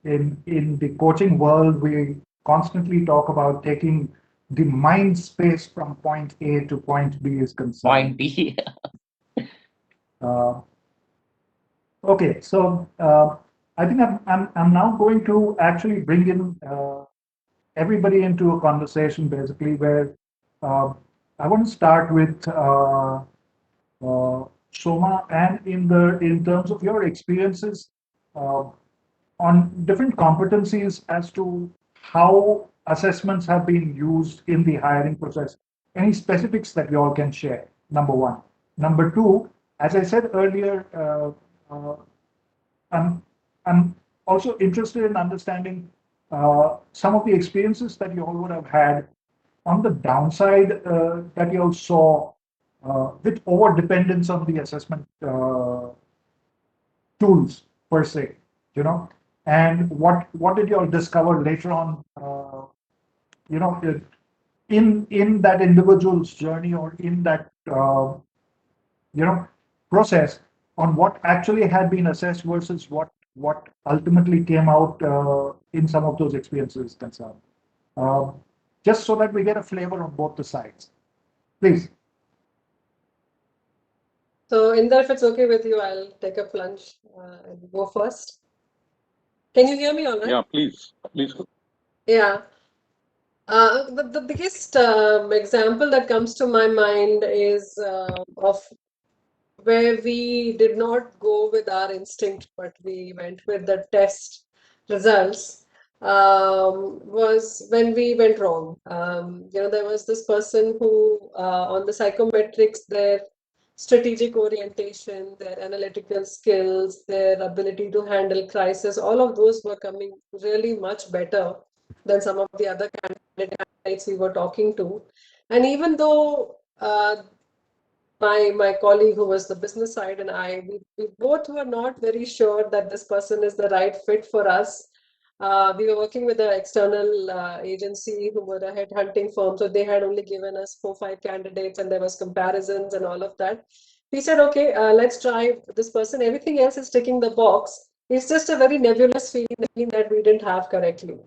In the coaching world, we constantly talk about taking the mind space from point A to point B is concerned. Point B. Uh, okay, so I think I'm now going to actually bring in everybody into a conversation basically where I want to start with Soma, and in terms of your experiences uh, on different competencies as to how assessments have been used in the hiring process. Any specifics that you all can share? Number one. Number two, as I said earlier, I'm I'm also interested in understanding some of the experiences that you all would have had on the downside that you all saw with over dependence on the assessment tools per se, you know, and what did you all discover later on, you know, in that individual's journey or in that you know process on what actually had been assessed versus what ultimately came out in some of those experiences concerned. Uh, just so that we get a flavor on both the sides. Please. So, Inder, if it's okay with you, I'll take a plunge and go first. Can you hear me all right? Yeah, please, please. Yeah. The biggest example that comes to my mind is of where we did not go with our instinct, but we went with the test results, was when we went wrong. There was this person who, on the psychometrics, their strategic orientation, their analytical skills, their ability to handle crisis, all of those were coming really much better than some of the other candidates we were talking to. And even though my colleague who was the business side and we both were not very sure that this person is the right fit for us. We were working with an external agency who were a headhunting firm, so they had only given us 4, 5 candidates, and there was comparisons and all of that. We said, okay, let's try this person. Everything else is ticking the box. It's just a very nebulous feeling that we didn't have correctly.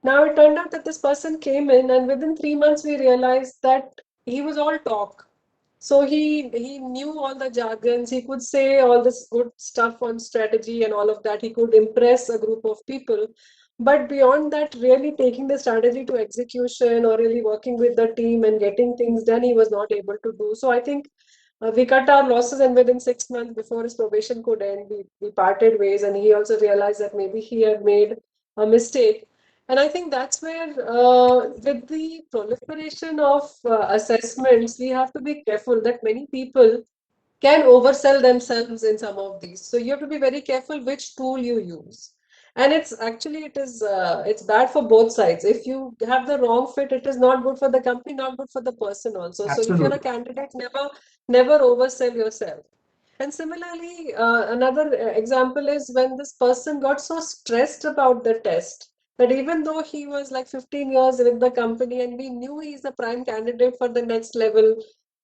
Now it turned out that this person came in, and within 3 months we realized that he was all talk. So he knew all the jargons, he could say all this good stuff on strategy and all of that. He could impress a group of people. But beyond that, really taking the strategy to execution or really working with the team and getting things done, he was not able to do. So I think we cut our losses, and within 6 months before his probation could end, we parted ways, and he also realized that maybe he had made a mistake. And I think that's where, with the proliferation of assessments, we have to be careful that many people can oversell themselves in some of these. So you have to be very careful which tool you use. And it's bad for both sides. If you have the wrong fit, it is not good for the company, not good for the person also. So if you're a candidate, never oversell yourself. And similarly, another example is when this person got so stressed about the test that even though he was like 15 years with the company and we knew he's a prime candidate for the next level,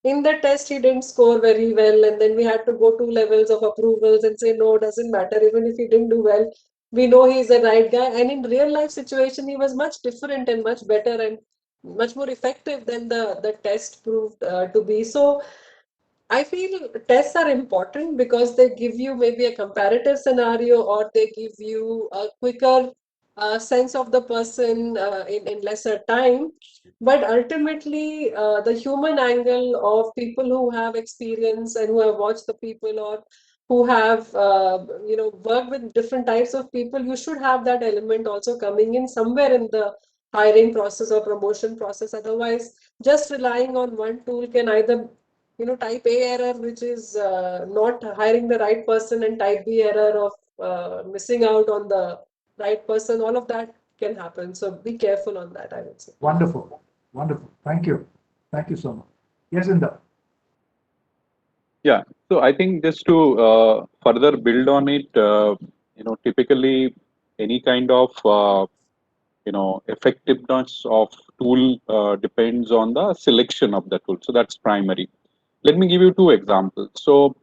in the test he didn't score very well, and then we had to go 2 levels of approvals and say, no, doesn't matter, even if he didn't do well, we know he's the right guy. And in real life situation, he was much different and much better and much more effective than the test proved to be. So I feel tests are important because they give you maybe a comparative scenario, or they give you a quicker sense of the person in lesser time. But ultimately, the human angle of people who have experience and who have watched the people, or who have worked with different types of people, you should have that element also coming in somewhere in the hiring process or promotion process. Otherwise, just relying on one tool can either type A error, which is not hiring the right person, and type B error of missing out on the right person, all of that can happen. So be careful on that, I would say. Wonderful, wonderful. Thank you. Thank you so much. Yes, Inder. Yeah. So I think just to further build on it, typically any kind of effectiveness of tool depends on the selection of the tool. So that's primary. Let me give you two examples. So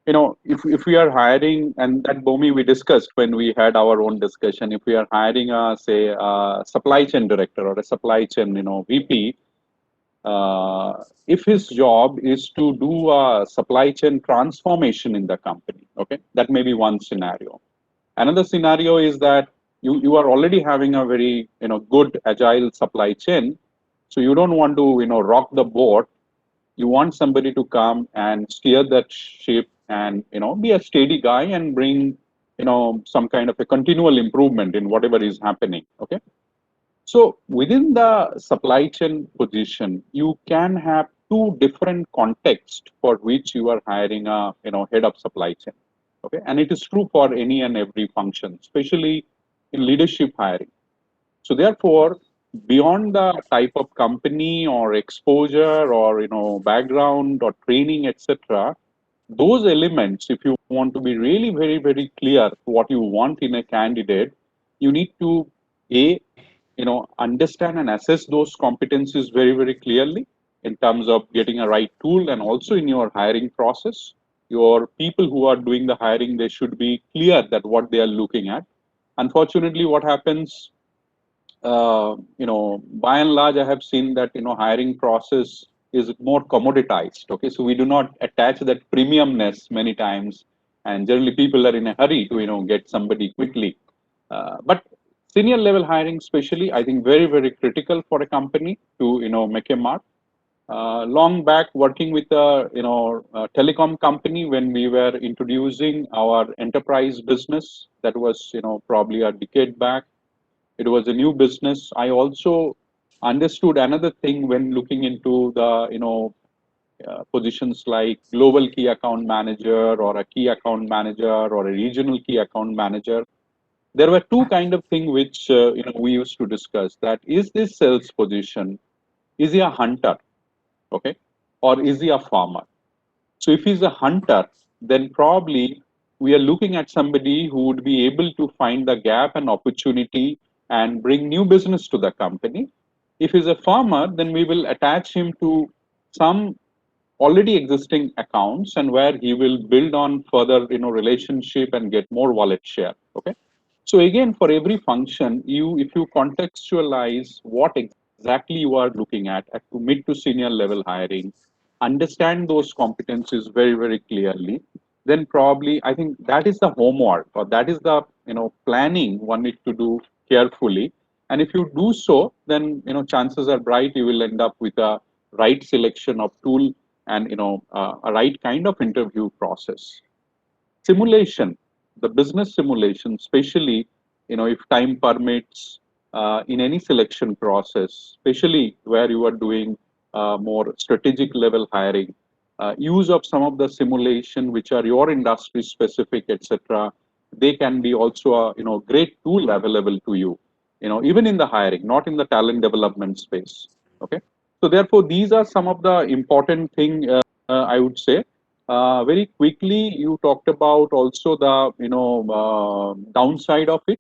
if we are hiring, and that Bomi we discussed when we had our own discussion, if we are hiring a say a supply chain director or a supply chain VP, if his job is to do a supply chain transformation in the company, okay, that may be one scenario. Another scenario is that you are already having a very good agile supply chain, so you don't want to rock the boat. You want somebody to come and steer that ship and be a steady guy and bring some kind of a continual improvement in whatever is happening. Okay, so within the supply chain position, you can have two different contexts for which you are hiring a head of supply chain. Okay, and it is true for any and every function, especially in leadership hiring. So therefore, beyond the type of company or exposure or background or training, etc., those elements, if you want to be really very very clear what you want in a candidate, you need to a understand and assess those competencies very very clearly in terms of getting a right tool, and also in your hiring process, your people who are doing the hiring, they should be clear that what they are looking at. Unfortunately, what happens, by and large, I have seen that hiring process is more commoditized. Okay, so we do not attach that premiumness many times, and generally people are in a hurry to get somebody quickly. But senior level hiring, especially, I think very very critical for a company to make a mark. Long back, working with a telecom company, when we were introducing our enterprise business, that was probably a decade back. It was a new business. I also understood another thing when looking into the positions like global key account manager or a key account manager or a regional key account manager. There were two kind of thing which we used to discuss. That is, this sales position, is he a hunter, okay, or is he a farmer? So if he's a hunter, then probably we are looking at somebody who would be able to find the gap and opportunity and bring new business to the company. If he's a farmer, then we will attach him to some already existing accounts, and where he will build on further relationship and get more wallet share. Okay. So again, for every function, if you contextualize what exactly you are looking at to mid to senior level hiring, understand those competencies very very clearly, then probably I think that is the homework, or that is the planning one needs to do carefully. And if you do so, then chances are bright you will end up with a right selection of tool and a right kind of interview process. Simulation, the business simulation, especially if time permits, in any selection process, especially where you are doing more strategic level hiring, use of some of the simulation which are your industry specific, etc., they can be also a great tool available to you, even in the hiring, not in the talent development space. Okay, so therefore these are some of the important thing, I would say. Very quickly, you talked about also the downside of it.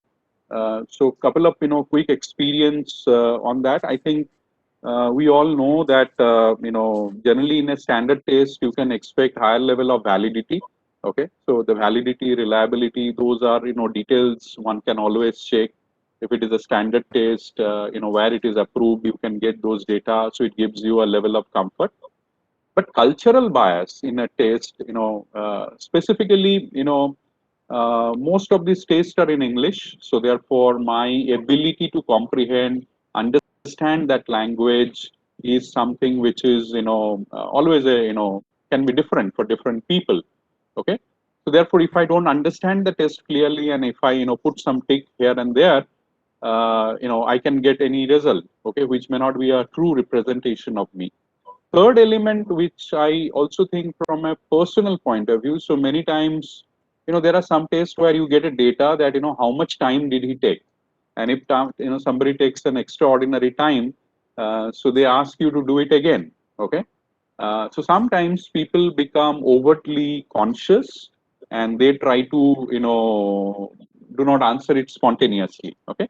So couple of quick experience on that. I think we all know that generally in a standard test you can expect higher level of validity. Okay, so the validity, reliability, those are details one can always check. If it is a standard test, where it is approved, you can get those data, so it gives you a level of comfort. But cultural bias in a test, specifically, most of these tests are in English. So therefore, my ability to comprehend, understand that language is something which is, always a, can be different for different people. Okay. So therefore, if I don't understand the test clearly, and if I, put some tick here and there, I can get any result, okay, which may not be a true representation of me. Third element, which I also think from a personal point of view, so many times, there are some tests where you get a data that, how much time did he take? And if, somebody takes an extraordinary time, so they ask you to do it again. Okay. So sometimes people become overtly conscious and they try to, do not answer it spontaneously. Okay.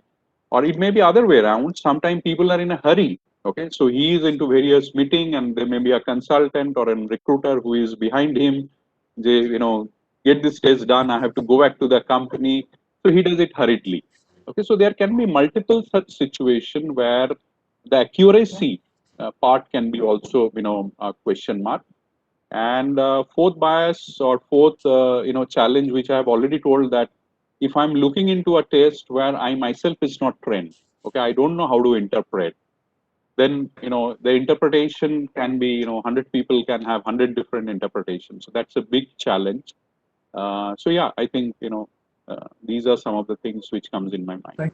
Or it may be other way around. Sometimes people are in a hurry. Okay. So he is into various meeting and there may be a consultant or a recruiter who is behind him. They, get this test done. I have to go back to the company. So he does it hurriedly. Okay. So there can be multiple such situation where the accuracy part can be also, a question mark. And fourth bias or fourth, challenge, which I have already told, that if I'm looking into a test where I myself is not trained, okay, I don't know how to interpret, then, the interpretation can be, 100 people can have 100 different interpretations. So that's a big challenge. So yeah, I think, these are some of the things which comes in my mind. Thank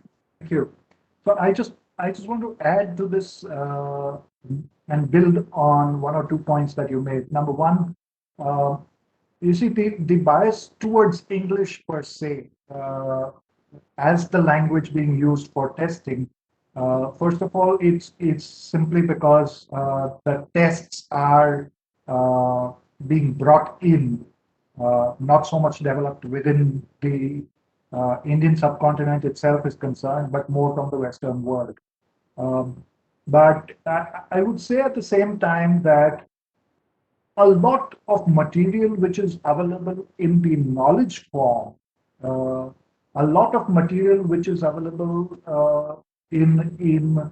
you. So I just want to add to this and build on one or two points that you made. Number one, uh, you see the bias towards English per se, as the language being used for testing. First of all, it's simply because the tests are being brought in, not so much developed within the Indian subcontinent itself is concerned, but more from the Western world. Um, but I would say at the same time that a lot of material which is available in the knowledge form, uh, a lot of material which is available in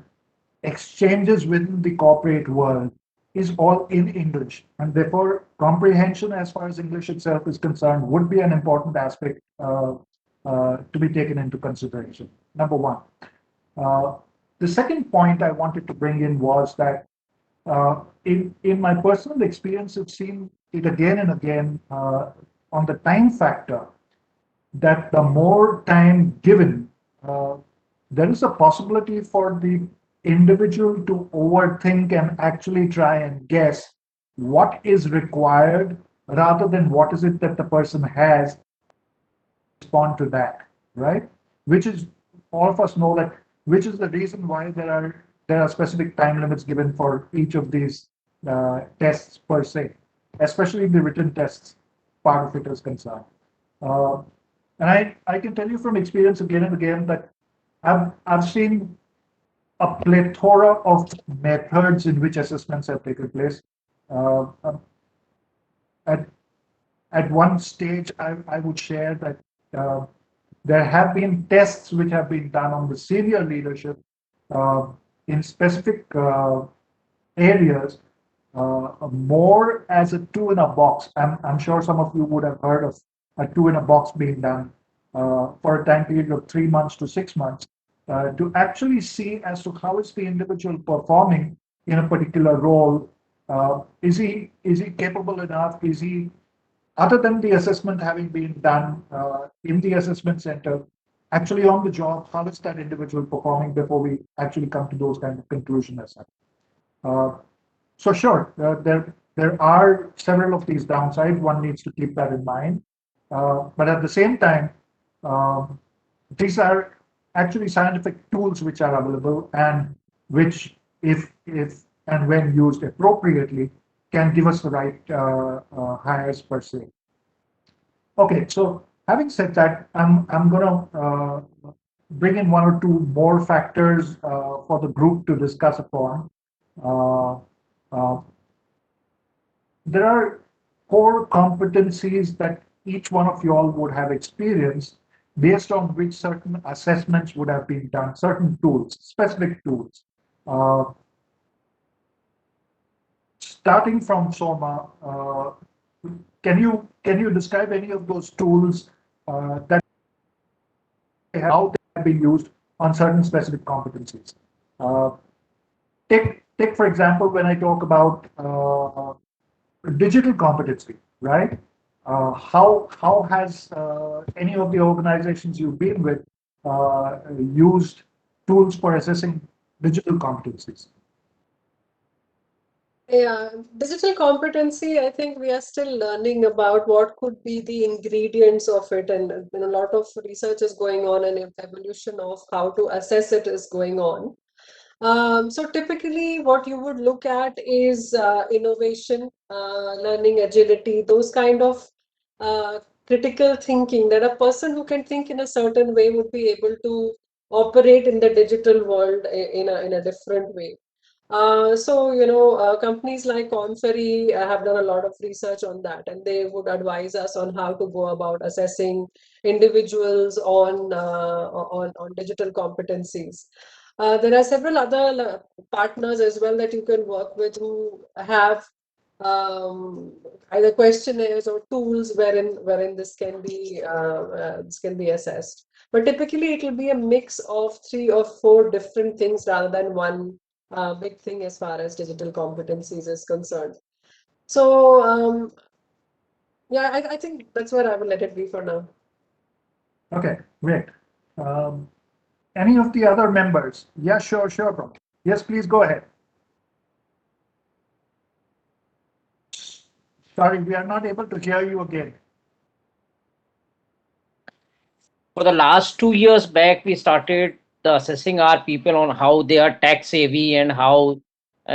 exchanges within the corporate world is all in English, and therefore comprehension as far as English itself is concerned would be an important aspect to be taken into consideration. Number one. Uh, the second point I wanted to bring in was that in my personal experience, I've seen it again and again on the time factor that the more time given, uh, there is a possibility for the individual to overthink and actually try and guess what is required rather than what is it that the person has respond to that, right? Which is, all of us know that, which is the reason why there are specific time limits given for each of these tests per se, especially the written tests part of it is concerned. Uh, and I can tell you from experience again and again that I've seen a plethora of methods in which assessments have taken place. Um, at at one stage, I would share that uh, there have been tests which have been done on the senior leadership uh, in specific areas, more as a two in a box. I'm sure some of you would have heard of a two in a box being done for a time period of 3 months to 6 months to actually see as to how is the individual performing in a particular role. Is he capable enough? Is he, other than the assessment having been done in the assessment center, actually on the job, how is that individual performing before we actually come to those kind of conclusions as such? Uh, so sure, there are several of these downsides. One needs to keep that in mind. But at the same time, um, these are actually scientific tools which are available and which, if and when used appropriately, can give us the right hires per se. Okay, so having said that, I'm gonna bring in one or two more factors for the group to discuss upon. Uh, uh, there are core competencies that each one of you all would have experienced based on which certain assessments would have been done, certain tools, specific tools. Uh, Starting from Soma, can you describe any of those tools that how they have been used on certain specific competencies? Uh, take for example when I talk about digital competency, right? How has any of the organizations you've been with used tools for assessing digital competencies? Yeah, digital competency, I think we are still learning about what could be the ingredients of it, and a lot of research is going on, and evolution of how to assess it is going on. So typically, what you would look at is innovation, learning agility, those kind of uh, critical thinking that a person who can think in a certain way would be able to operate in the digital world in a different way. Companies like Conferry have done a lot of research on that, and they would advise us on how to go about assessing individuals on digital competencies. There are several other partners as well that you can work with who have um, either questionnaires or tools wherein this can be assessed. But typically, it will be a mix of 3 or 4 different things rather than one big thing as far as digital competencies is concerned. So yeah, I think that's where I will let it be for now. Okay, great. Um, any of the other members? Yeah, sure, bro. Yes, please go ahead. Sorry, we are not able to hear you again. For the last 2 years back, we started the assessing our people on how they are tech savvy and how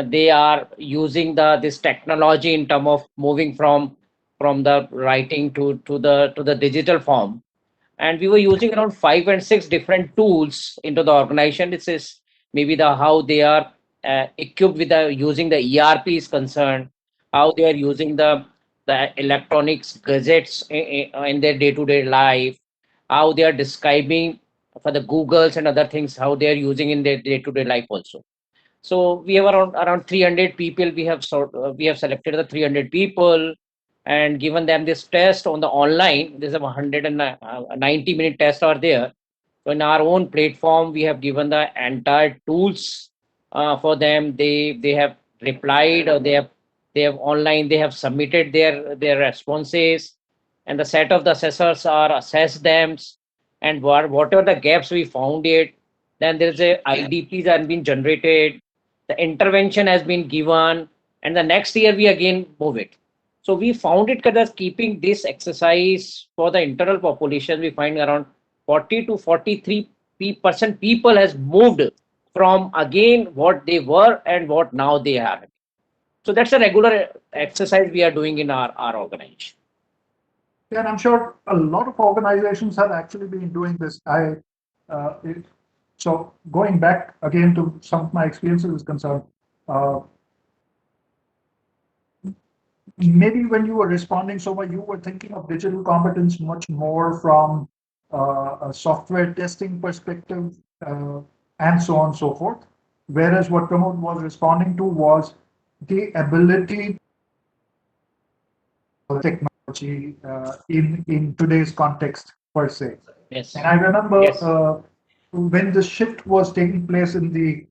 they are using this technology in terms of moving from the writing to the digital form. And we were using around 5 and 6 different tools into the organization. This is maybe the how they are equipped with the using the ERP is concerned, how they are using the electronics gadgets in their day-to-day life, how they are describing for the Googles and other things, how they are using in their day-to-day life also. So we have around 300 people. We have selected the 300 people and given them this test on the online. There's a 190-minute test are there. So in our own platform, we have given the entire tools for them. They have replied, or they have online. They have submitted their responses, and the set of the assessors are assessed them, and whatever the gaps we found it. Then there's a IDPs are being generated, the intervention has been given, and the next year we again move it. So we found it that keeping this exercise for the internal population, we find around 40 to 43% people has moved from again what they were and what now they are. So that's a regular exercise we are doing in our organization. Yeah, and I'm sure a lot of organizations have actually been doing this. So going back again to some of my experiences is concerned, uh, maybe when you were responding so much, you were thinking of digital competence much more from a software testing perspective, and so on and so forth. Whereas what Pramod was responding to was the ability of technology in today's context per se. Yes. And I remember Yes. when the shift was taking place in the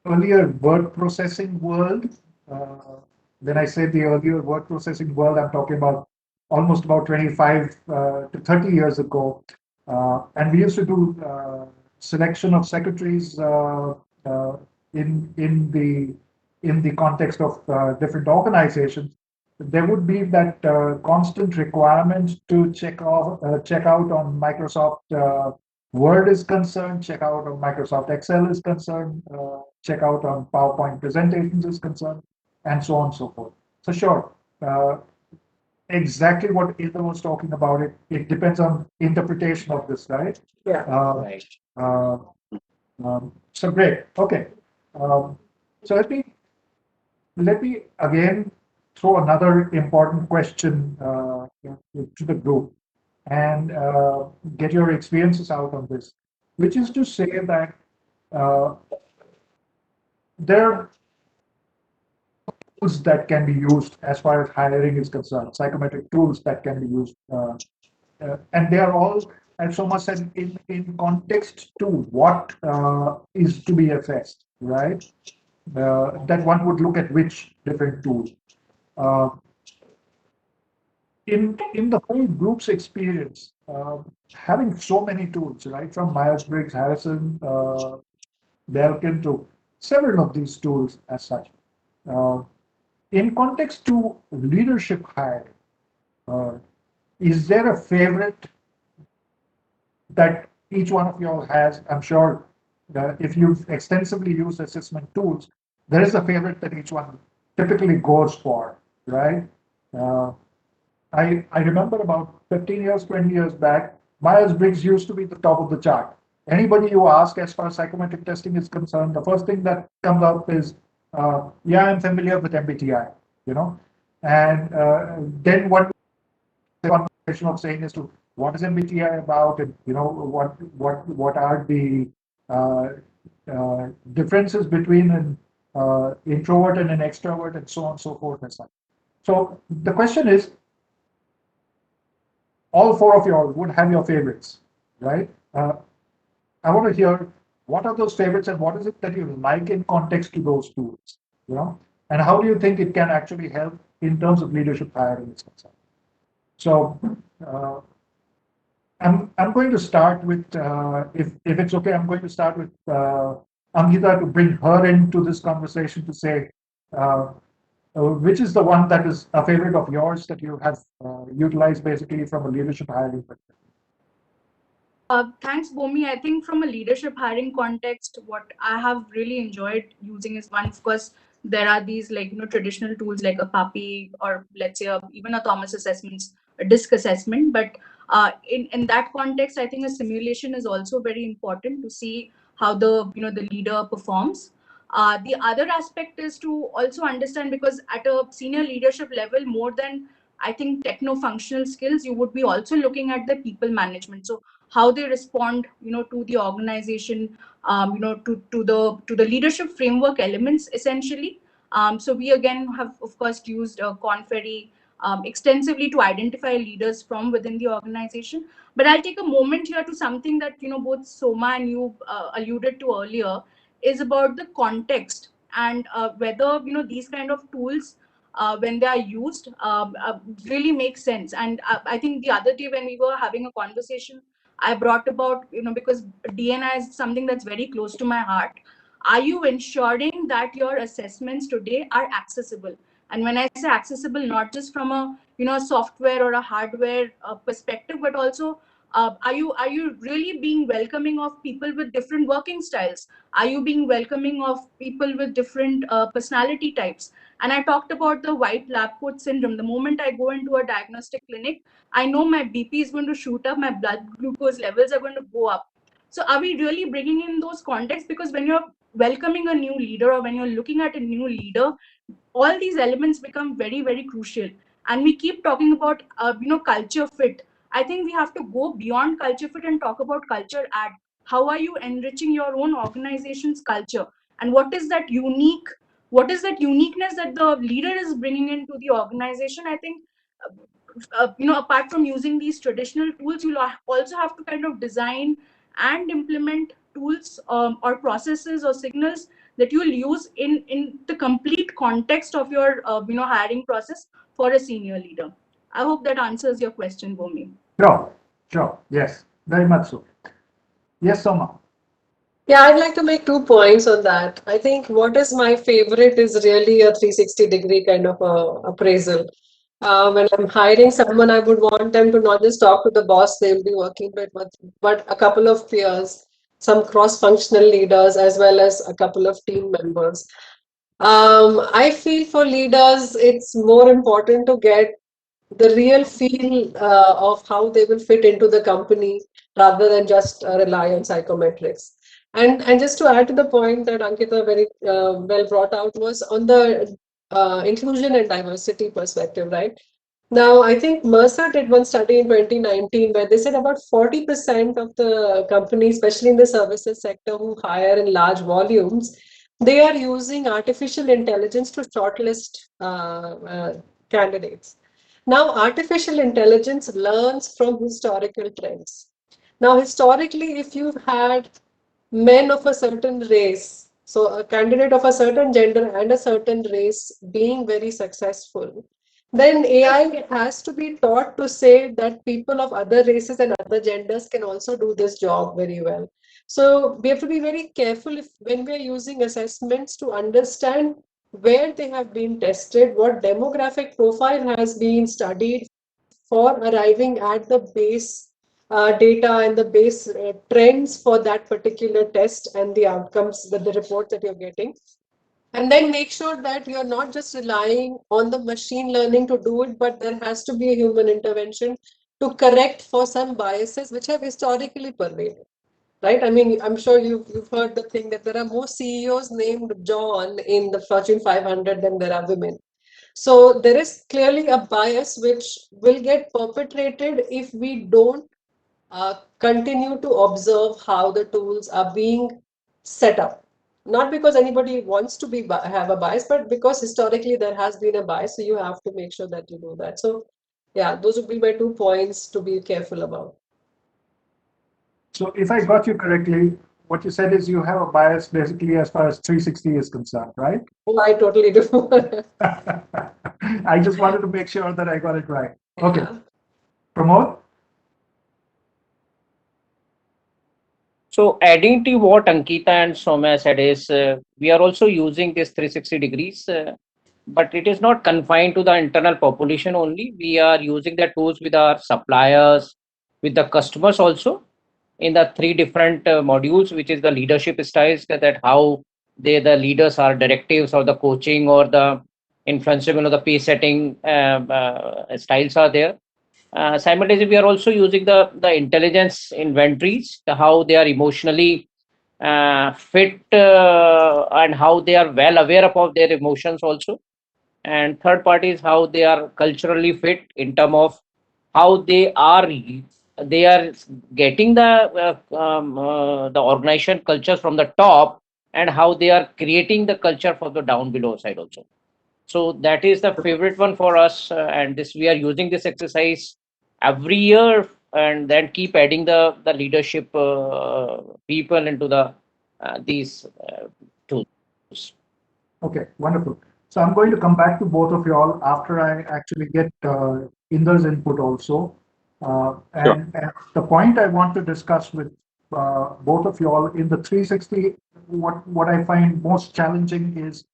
earlier word processing world. Uh, when I say the earlier word processing world, I'm talking about almost about 25 to 30 years ago. And we used to do selection of secretaries uh, in the context of different organizations. There would be that constant requirement to check out on Microsoft Word is concerned, check out on Microsoft Excel is concerned, check out on PowerPoint presentations is concerned, and so on and so forth. So sure, exactly what Ilda was talking about, it depends on interpretation of this, right? Yeah. Right. Uh, so great. Okay. So let me again throw another important question to the group and get your experiences out on this, which is to say that uh, there are tools that can be used as far as hiring is concerned, psychometric tools that can be used, and they are all, as so much said, in context to what is to be assessed, right? That one would look at which different tools. Uh, in the whole group's experience, having so many tools, right, from Myers-Briggs, Harrison, Belkin to several of these tools as such, uh, in context to leadership hiring, is there a favorite that each one of you all has? I'm sure if you've extensively used assessment tools, there is a favorite that each one typically goes for, right? Uh, I remember about 15 years, 20 years back, Myers-Briggs used to be the top of the chart. Anybody you ask as far as psychometric testing is concerned, the first thing that comes up is, yeah, I'm familiar with MBTI, you know, and then what the conversation of saying is to what is MBTI about, and you know what are the uh, differences between an introvert and an extrovert, and so on and so forth and such. So the question is, all four of you all would have your favorites, right? I want to hear what are those favorites and what is it that you like in context to those tools, you know, and how do you think it can actually help in terms of leadership hiring is concerned. So uh, I'm going to start with, if it's okay, I'm going to start with Amhita to bring her into this conversation to say, which is the one that is a favorite of yours that you have utilized basically from a leadership hiring perspective? Thanks, Bomi. I think from a leadership hiring context, what I have really enjoyed using is one, of course, there are these traditional tools like a PAPI or let's say even a Thomas assessments, a DISC assessment. But in that context, I think a simulation is also very important to see how the leader performs. The other aspect is to also understand, because at a senior leadership level, more than I think techno-functional skills, you would be also looking at the people management. So how they respond to the organization, to the leadership framework elements essentially. So we again have of course used Conferry extensively to identify leaders from within the organization. But I'll take a moment here to something that both Soma and you alluded to earlier, is about the context and whether these kind of tools when they are used really make sense. And I think the other day when we were having a conversation, I brought about, because DNI is something that's very close to my heart. Are you ensuring that your assessments today are accessible? And when I say accessible, not just from a software or a hardware perspective, but also are you really being welcoming of people with different working styles? Are you being welcoming of people with different personality types? And I talked about the white lab coat syndrome. The moment I go into a diagnostic clinic, I know my BP is going to shoot up, my blood glucose levels are going to go up. So are we really bringing in those contexts? Because when you're welcoming a new leader or when you're looking at a new leader, all these elements become very, very crucial. And we keep talking about, culture fit. I think we have to go beyond culture fit and talk about culture add. How are you enriching your own organization's culture? And what is that uniqueness that the leader is bringing into the organization? I think apart from using these traditional tools, you'll also have to kind of design and implement tools or processes or signals that you will use in the complete context of your hiring process for a senior leader. I hope that answers your question, Bomi. Sure, yes, very much so. Yes, Soma. Yeah, I'd like to make 2 points on that. I think what is my favorite is really a 360-degree kind of appraisal. When I'm hiring someone, I would want them to not just talk to the boss they'll be working with, but a couple of peers, some cross-functional leaders, as well as a couple of team members. I feel for leaders, it's more important to get the real feel of how they will fit into the company rather than just rely on psychometrics. And just to add to the point that Ankita very well brought out was on the inclusion and diversity perspective, right? Now, I think Mercer did one study in 2019 where they said about 40% of the companies, especially in the services sector, who hire in large volumes, they are using artificial intelligence to shortlist candidates. Now, artificial intelligence learns from historical trends. Now, historically, if you've had men of a certain race, so a candidate of a certain gender and a certain race being very successful, then AI has to be taught to say that people of other races and other genders can also do this job very well. So we have to be very careful if when we are using assessments to understand where they have been tested, what demographic profile has been studied for arriving at the base data and the base trends for that particular test and the outcomes, the report that you're getting. And then make sure that you're not just relying on the machine learning to do it, but there has to be a human intervention to correct for some biases which have historically pervaded. Right? I mean, I'm sure you've heard the thing that there are more CEOs named John in the Fortune 500 than there are women. So there is clearly a bias which will get perpetrated if we don't continue to observe how the tools are being set up. Not because anybody wants to have a bias, but because historically there has been a bias. So you have to make sure that you do that. So yeah, those would be my 2 points to be careful about. So if I got you correctly, what you said is you have a bias basically as far as 360 is concerned, right? Oh, I totally do. I just wanted to make sure that I got it right. Okay. Yeah. Pramod? So adding to what Ankita and Soumya said is we are also using this 360 degrees, but it is not confined to the internal population only. We are using the tools with our suppliers, with the customers also in the three different modules, which is the leadership styles, that how the leaders are directives or the coaching or the influencing or the pace setting styles are there. Simultaneously, we are also using the intelligence inventories, how they are emotionally fit and how they are well aware of their emotions also. And third part is how they are culturally fit in terms of how they are getting the organization culture from the top, and how they are creating the culture for the down below side also. So that is the favorite one for us, and this we are using this exercise every year, and then keep adding the leadership people into these tools. Okay, wonderful. So I'm going to come back to both of you all after I actually get Inder's input also. Sure. And the point I want to discuss with both of you all in the 360, what I find most challenging is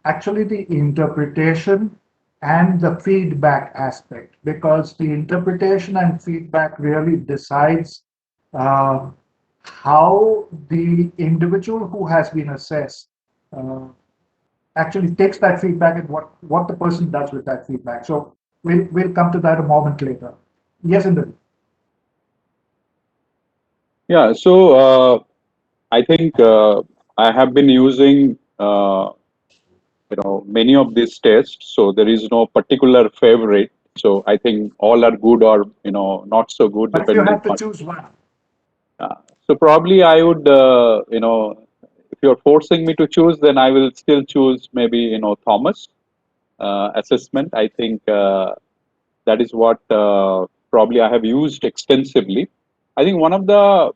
actually the interpretation and the feedback aspect, because the interpretation and feedback really decides uh, how the individual who has been assessed uh, actually takes that feedback and what the person does with that feedback. So we'll come to that a moment later. Yes, Inder. Yeah. So I think I have been using many of these tests. So there is no particular favorite. So I think all are good or not so good But if you depending had to on. choose one, So probably I would, if you're forcing me to choose, then I will still choose maybe Thomas assessment. I think that is what probably I have used extensively. I think one of the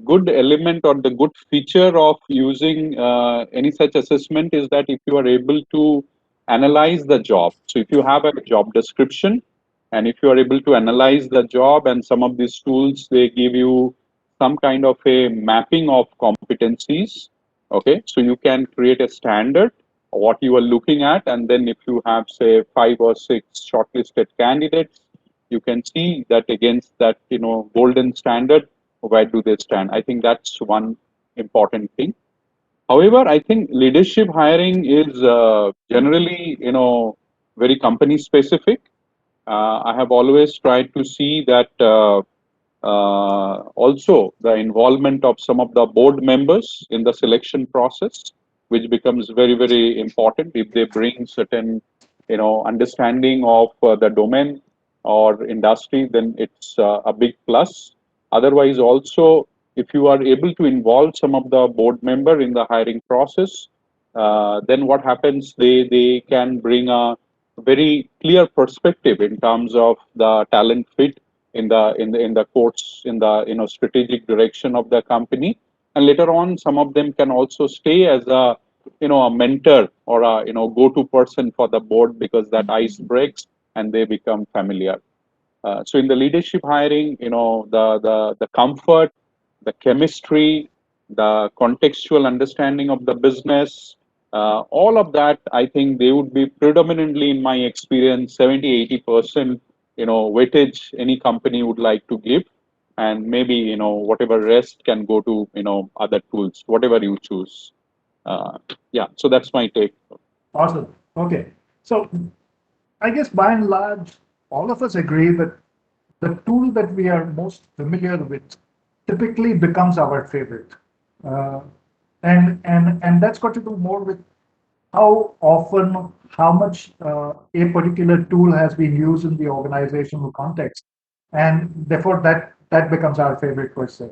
good element or the good feature of using any such assessment is that if you are able to analyze the job. So if you have a job description and if you are able to analyze the job, and some of these tools, they give you some kind of a mapping of competencies. Okay, so you can create a standard what you are looking at, and then if you have say 5 or 6 shortlisted candidates, you can see that against that golden standard, where do they stand. I think that's one important thing. However, I think leadership hiring is generally very company specific. I have always tried to see that also the involvement of some of the board members in the selection process, which becomes very very important. If they bring certain understanding of the domain or industry, then it's a big plus. Otherwise also, if you are able to involve some of the board member in the hiring process, then what happens, they can bring a very clear perspective in terms of the talent fit in the course, in the strategic direction of the company. And later on, some of them can also stay as a mentor or a go-to person for the board, because that ice breaks and they become familiar. So in the leadership hiring, the comfort, the chemistry, the contextual understanding of the business, all of that, I think they would be predominantly, in my experience, 70-80%, weightage any company would like to give, and maybe whatever rest can go to other tools, whatever you choose. Yeah, so that's my take. Awesome. Okay. So I guess by and large, all of us agree that the tool that we are most familiar with typically becomes our favorite. Uh, and that's got to do more with how often, how much a particular tool has been used in the organizational context, and therefore that becomes our favorite per se.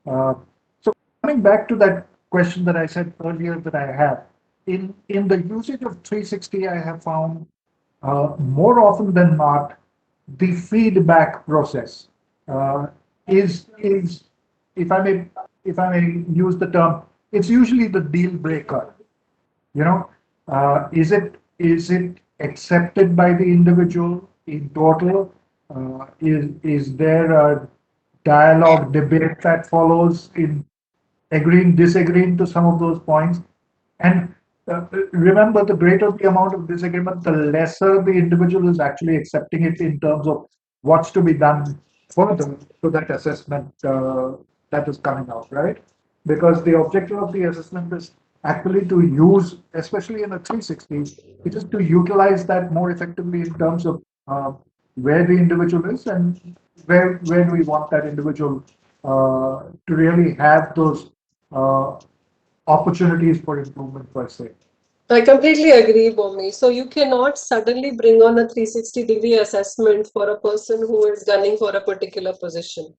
Uh, so coming back to that question that I said earlier that I have, in the usage of 360, I have found more often than not, the feedback process is if I may use the term, it's usually the deal breaker. You know, is it accepted by the individual in total? Is there a dialogue, debate that follows in agreeing, disagreeing to some of those points? And remember, the greater the amount of disagreement, the lesser the individual is actually accepting it in terms of what's to be done further to that assessment that is coming out, right? Because the objective of the assessment is actually to use, especially in a 360, it is to utilize that more effectively in terms of where the individual is and where do we want that individual to really have those uh, opportunities for improvement per se. I completely agree, Bomi. So you cannot suddenly bring on a 360-degree assessment for a person who is gunning for a particular position.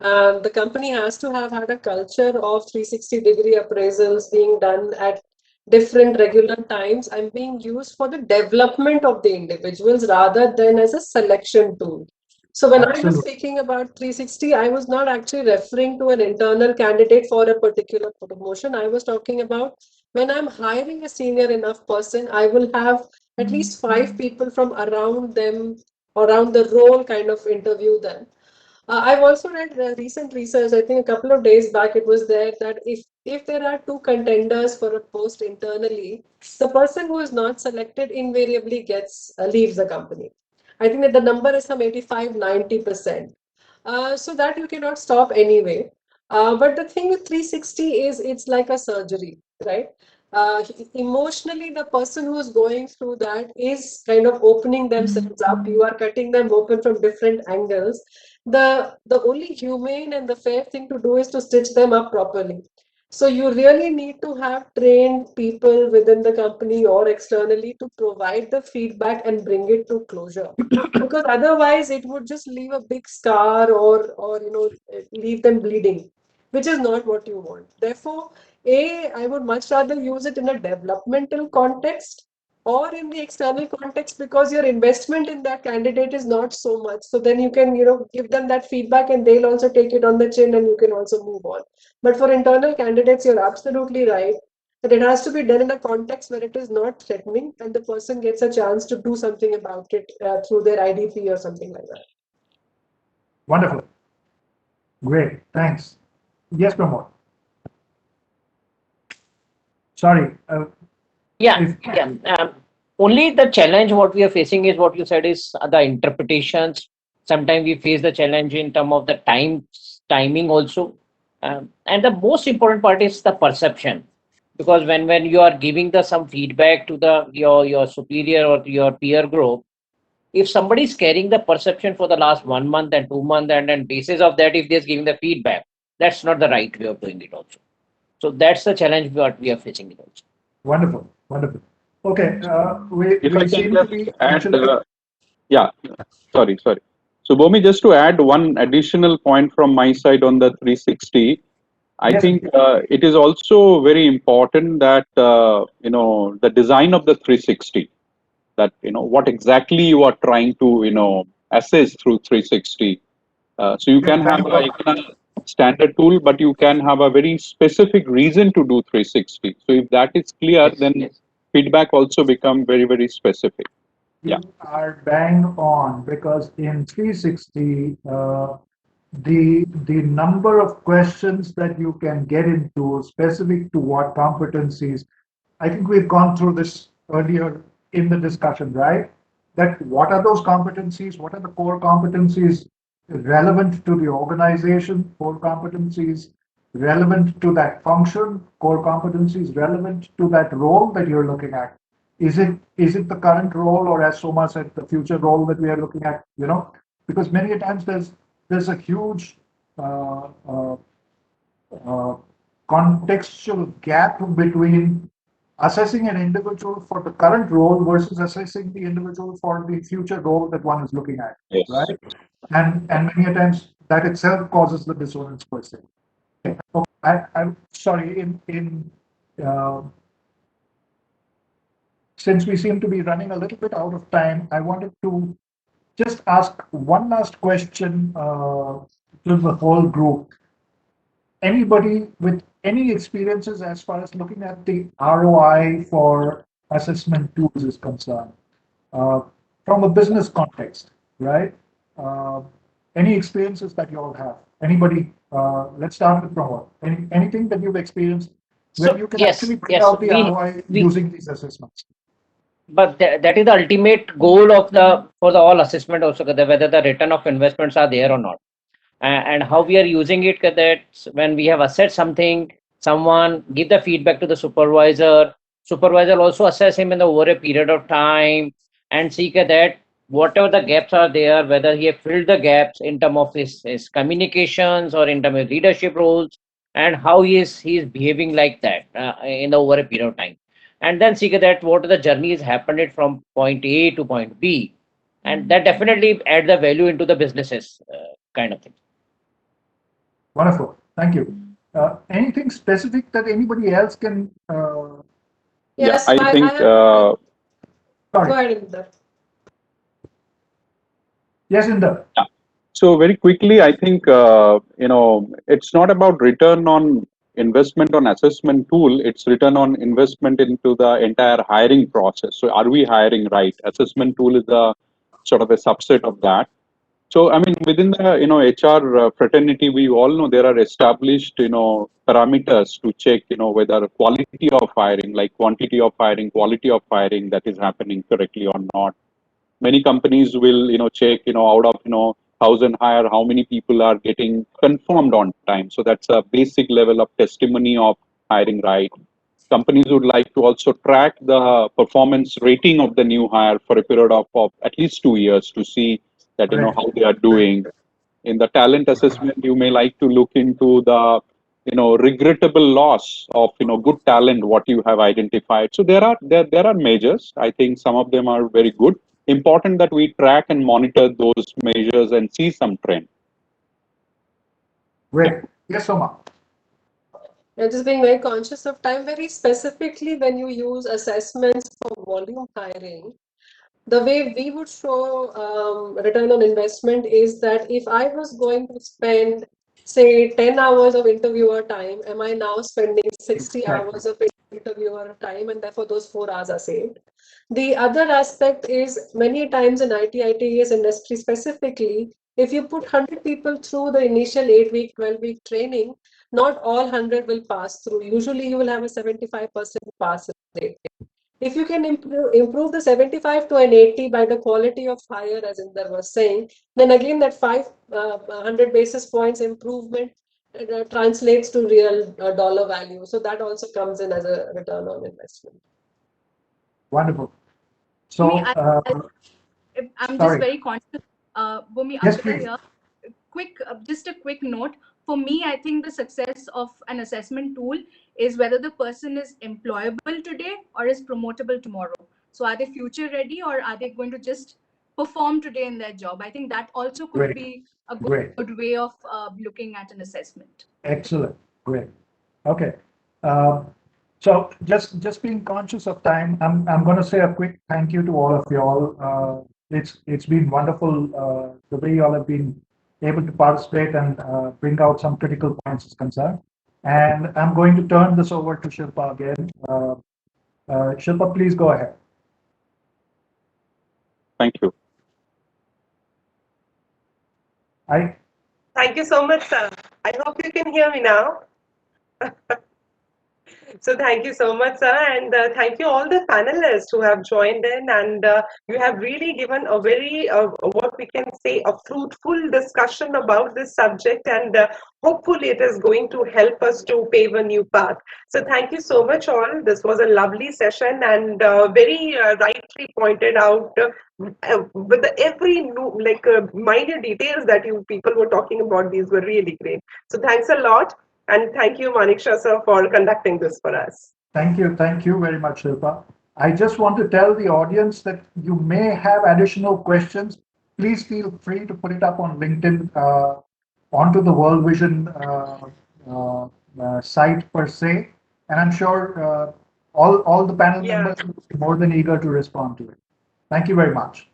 The company has to have had a culture of 360-degree appraisals being done at different regular times and being used for the development of the individuals rather than as a selection tool. So when I was speaking about 360, I was not actually referring to an internal candidate for a particular promotion. I was talking about when I'm hiring a senior enough person, I will have at least 5 people from around them, around the role kind of interview them. I've also read recent research. I think a couple of days back, it was there that if there are two contenders for a post internally, the person who is not selected invariably gets leaves the company. I think that the number is some 85-90%. So that you cannot stop anyway. But the thing with 360 is it's like a surgery, right? Emotionally, the person who is going through that is kind of opening themselves up. You are cutting them open from different angles. The only humane and the fair thing to do is to stitch them up properly. So you really need to have trained people within the company or externally to provide the feedback and bring it to closure. Because otherwise it would just leave a big scar or leave them bleeding, which is not what you want. Therefore, I would much rather use it in a developmental context or in the external context because your investment in that candidate is not so much. So then you can, give them that feedback and they'll also take it on the chin and you can also move on. But for internal candidates, you're absolutely right that it has to be done in a context where it is not threatening and the person gets a chance to do something about it through their IDP or something like that. Wonderful. Great. Thanks. Yes, Pramod. Sorry. Yeah, If, yeah. Only the challenge what we are facing is what you said is the interpretations. Sometimes we face the challenge in terms of the timing also. And the most important part is the perception. Because when you are giving the some feedback to the your superior or your peer group, if somebody is carrying the perception for the last 1 month and 2 months and then basis of that, if they're giving the feedback, that's not the right way of doing it also. So that's the challenge what we are facing it also. wonderful. Wonderful. Okay. If We I can seem to just be add, actually. yeah, sorry. So, Bomi, just to add one additional point from my side on the 360, I Yes. think it is also very important that the design of the 360, that what exactly you are trying to assess through 360. So you can have even a standard tool, but you can have a very specific reason to do 360. So if that is clear, then Yes. feedback also become very, very specific. Yeah. You are bang on because in 360, the number of questions that you can get into specific to what competencies I think we've gone through this earlier in the discussion, right? That what are those competencies? What are the core competencies relevant to the organization? Core competencies relevant to that function? Core competencies relevant to that role that you're looking at? Is it the current role, or as Soma said, the future role that we are looking at? Because many a times there's a huge uh, uh, uh, contextual gap between assessing an individual for the current role versus assessing the individual for the future role that one is looking at, Yes. right? And many a times that itself causes the dissonance per se. Okay, I'm sorry. Uh, since we seem to be running a little bit out of time, I wanted to just ask one last question to the whole group. Anybody with any experiences as far as looking at the ROI for assessment tools is concerned, uh, from a business context, right? Uh, any experiences that you all have? Anybody? Let's start with Pramod. Anything that you've experienced where So you can yes, actually bring yes, out the ROI we using these assessments? but that is the ultimate goal of the for the all assessment also, whether the return of investments are there or not. And how we are using it, that when we have assessed something, someone give the feedback to the supervisor also assess him in the over a period of time and see that whatever the gaps are there, whether he have filled the gaps in terms of his communications or in terms of leadership roles, and how he is behaving like that in the over a period of time, and then see that what the journey has happened from point A to point B, and that definitely add the value into the businesses kind of thing. Wonderful. Thank you. Anything specific that anybody else can? Yeah, Yes, I I think, have. Go Sorry. ahead, Inder. Yes, Inder. so very quickly, I think, it's not about return on investment on assessment tool, it's return on investment into the entire hiring process. So are we hiring right? Assessment tool is a sort of a subset of that. So, I mean, within the, HR fraternity, we all know there are established, parameters to check, whether quality of hiring, like quantity of hiring, quality of hiring, that is happening correctly or not. Many companies will, check, out of, 1,000 hire, how many people are getting confirmed on time. So that's a basic level of testimony of hiring right. Companies would like to also track the performance rating of the new hire for a period of at least 2 years to see that, Right. how they are doing. In the talent assessment, you may like to look into the, regrettable loss of, good talent, what you have identified. So there are measures. I think some of them are very good. Important that we track and monitor those measures and see some trend. Great. Yes, Soma. And just being very conscious of time, very specifically when you use assessments for volume hiring, the way we would show return on investment is that if I was going to spend, say, 10 hours of interviewer time, am I now spending 60 Exactly. hours of interviewer time, and therefore those 4 hours are saved. The other aspect is many times in ITS industry specifically, if you put 100 people through the initial 8-week, 12-week training, not all 100 will pass through. Usually you will have a 75% pass rate. If you can improve the 75 to an 80 by the quality of hire, as Inder was saying, then again that 500 basis points improvement translates to real dollar value. So that also comes in as a return on investment. Wonderful. Bhumi, So, I'm just sorry. very conscious. Bhumi, Yes, Ankita please. here. Just a quick note. For me, I think the success of an assessment tool is whether the person is employable today or is promotable tomorrow. So are they future ready, or are they going to just perform today in their job? I think that also could Great. be a Great. good way of looking at an assessment. Excellent. Great. Okay. Uh, so just being conscious of time, I'm going to say a quick thank you to all of y'all. It's been wonderful the way y'all have been able to participate and bring out some critical points is concerned. And I'm going to turn this over to Shilpa again. Shilpa, please go ahead. Thank you. Thank you so much, sir. I hope you can hear me now. So thank you so much, sir, and thank you all the panelists who have joined in, and you have really given a very, what we can say, a fruitful discussion about this subject, and hopefully it is going to help us to pave a new path. So thank you so much, all. This was a lovely session, and very rightly pointed out. With every new, like minor details that you people were talking about, these were really great. So thanks a lot. And thank you, Maniksha sir, for conducting this for us. Thank you very much, Shilpa. I just want to tell the audience that you may have additional questions. Please feel free to put it up on LinkedIn, onto the WorldVision site per se, and I'm sure all the panel members will be more than eager to respond to it. Thank you very much.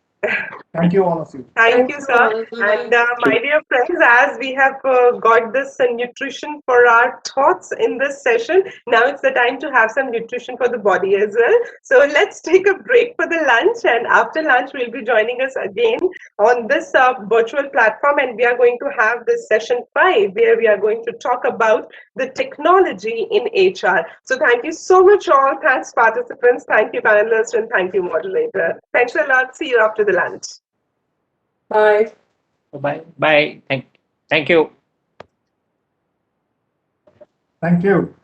Thank you, all of you. Thank you, sir. And my dear friends, as we have got this nutrition for our thoughts in this session, now it's the time to have some nutrition for the body as well. So let's take a break for the lunch, and after lunch, we'll be joining us again on this virtual platform, and we are going to have this session 5, where we are going to talk about the technology in HR. So thank you so much, all. Thanks, participants. Thank you, panelists, and thank you, moderator. Thanks a lot. See you after the lunch. Bye. Bye. Bye. Thank you. Thank you.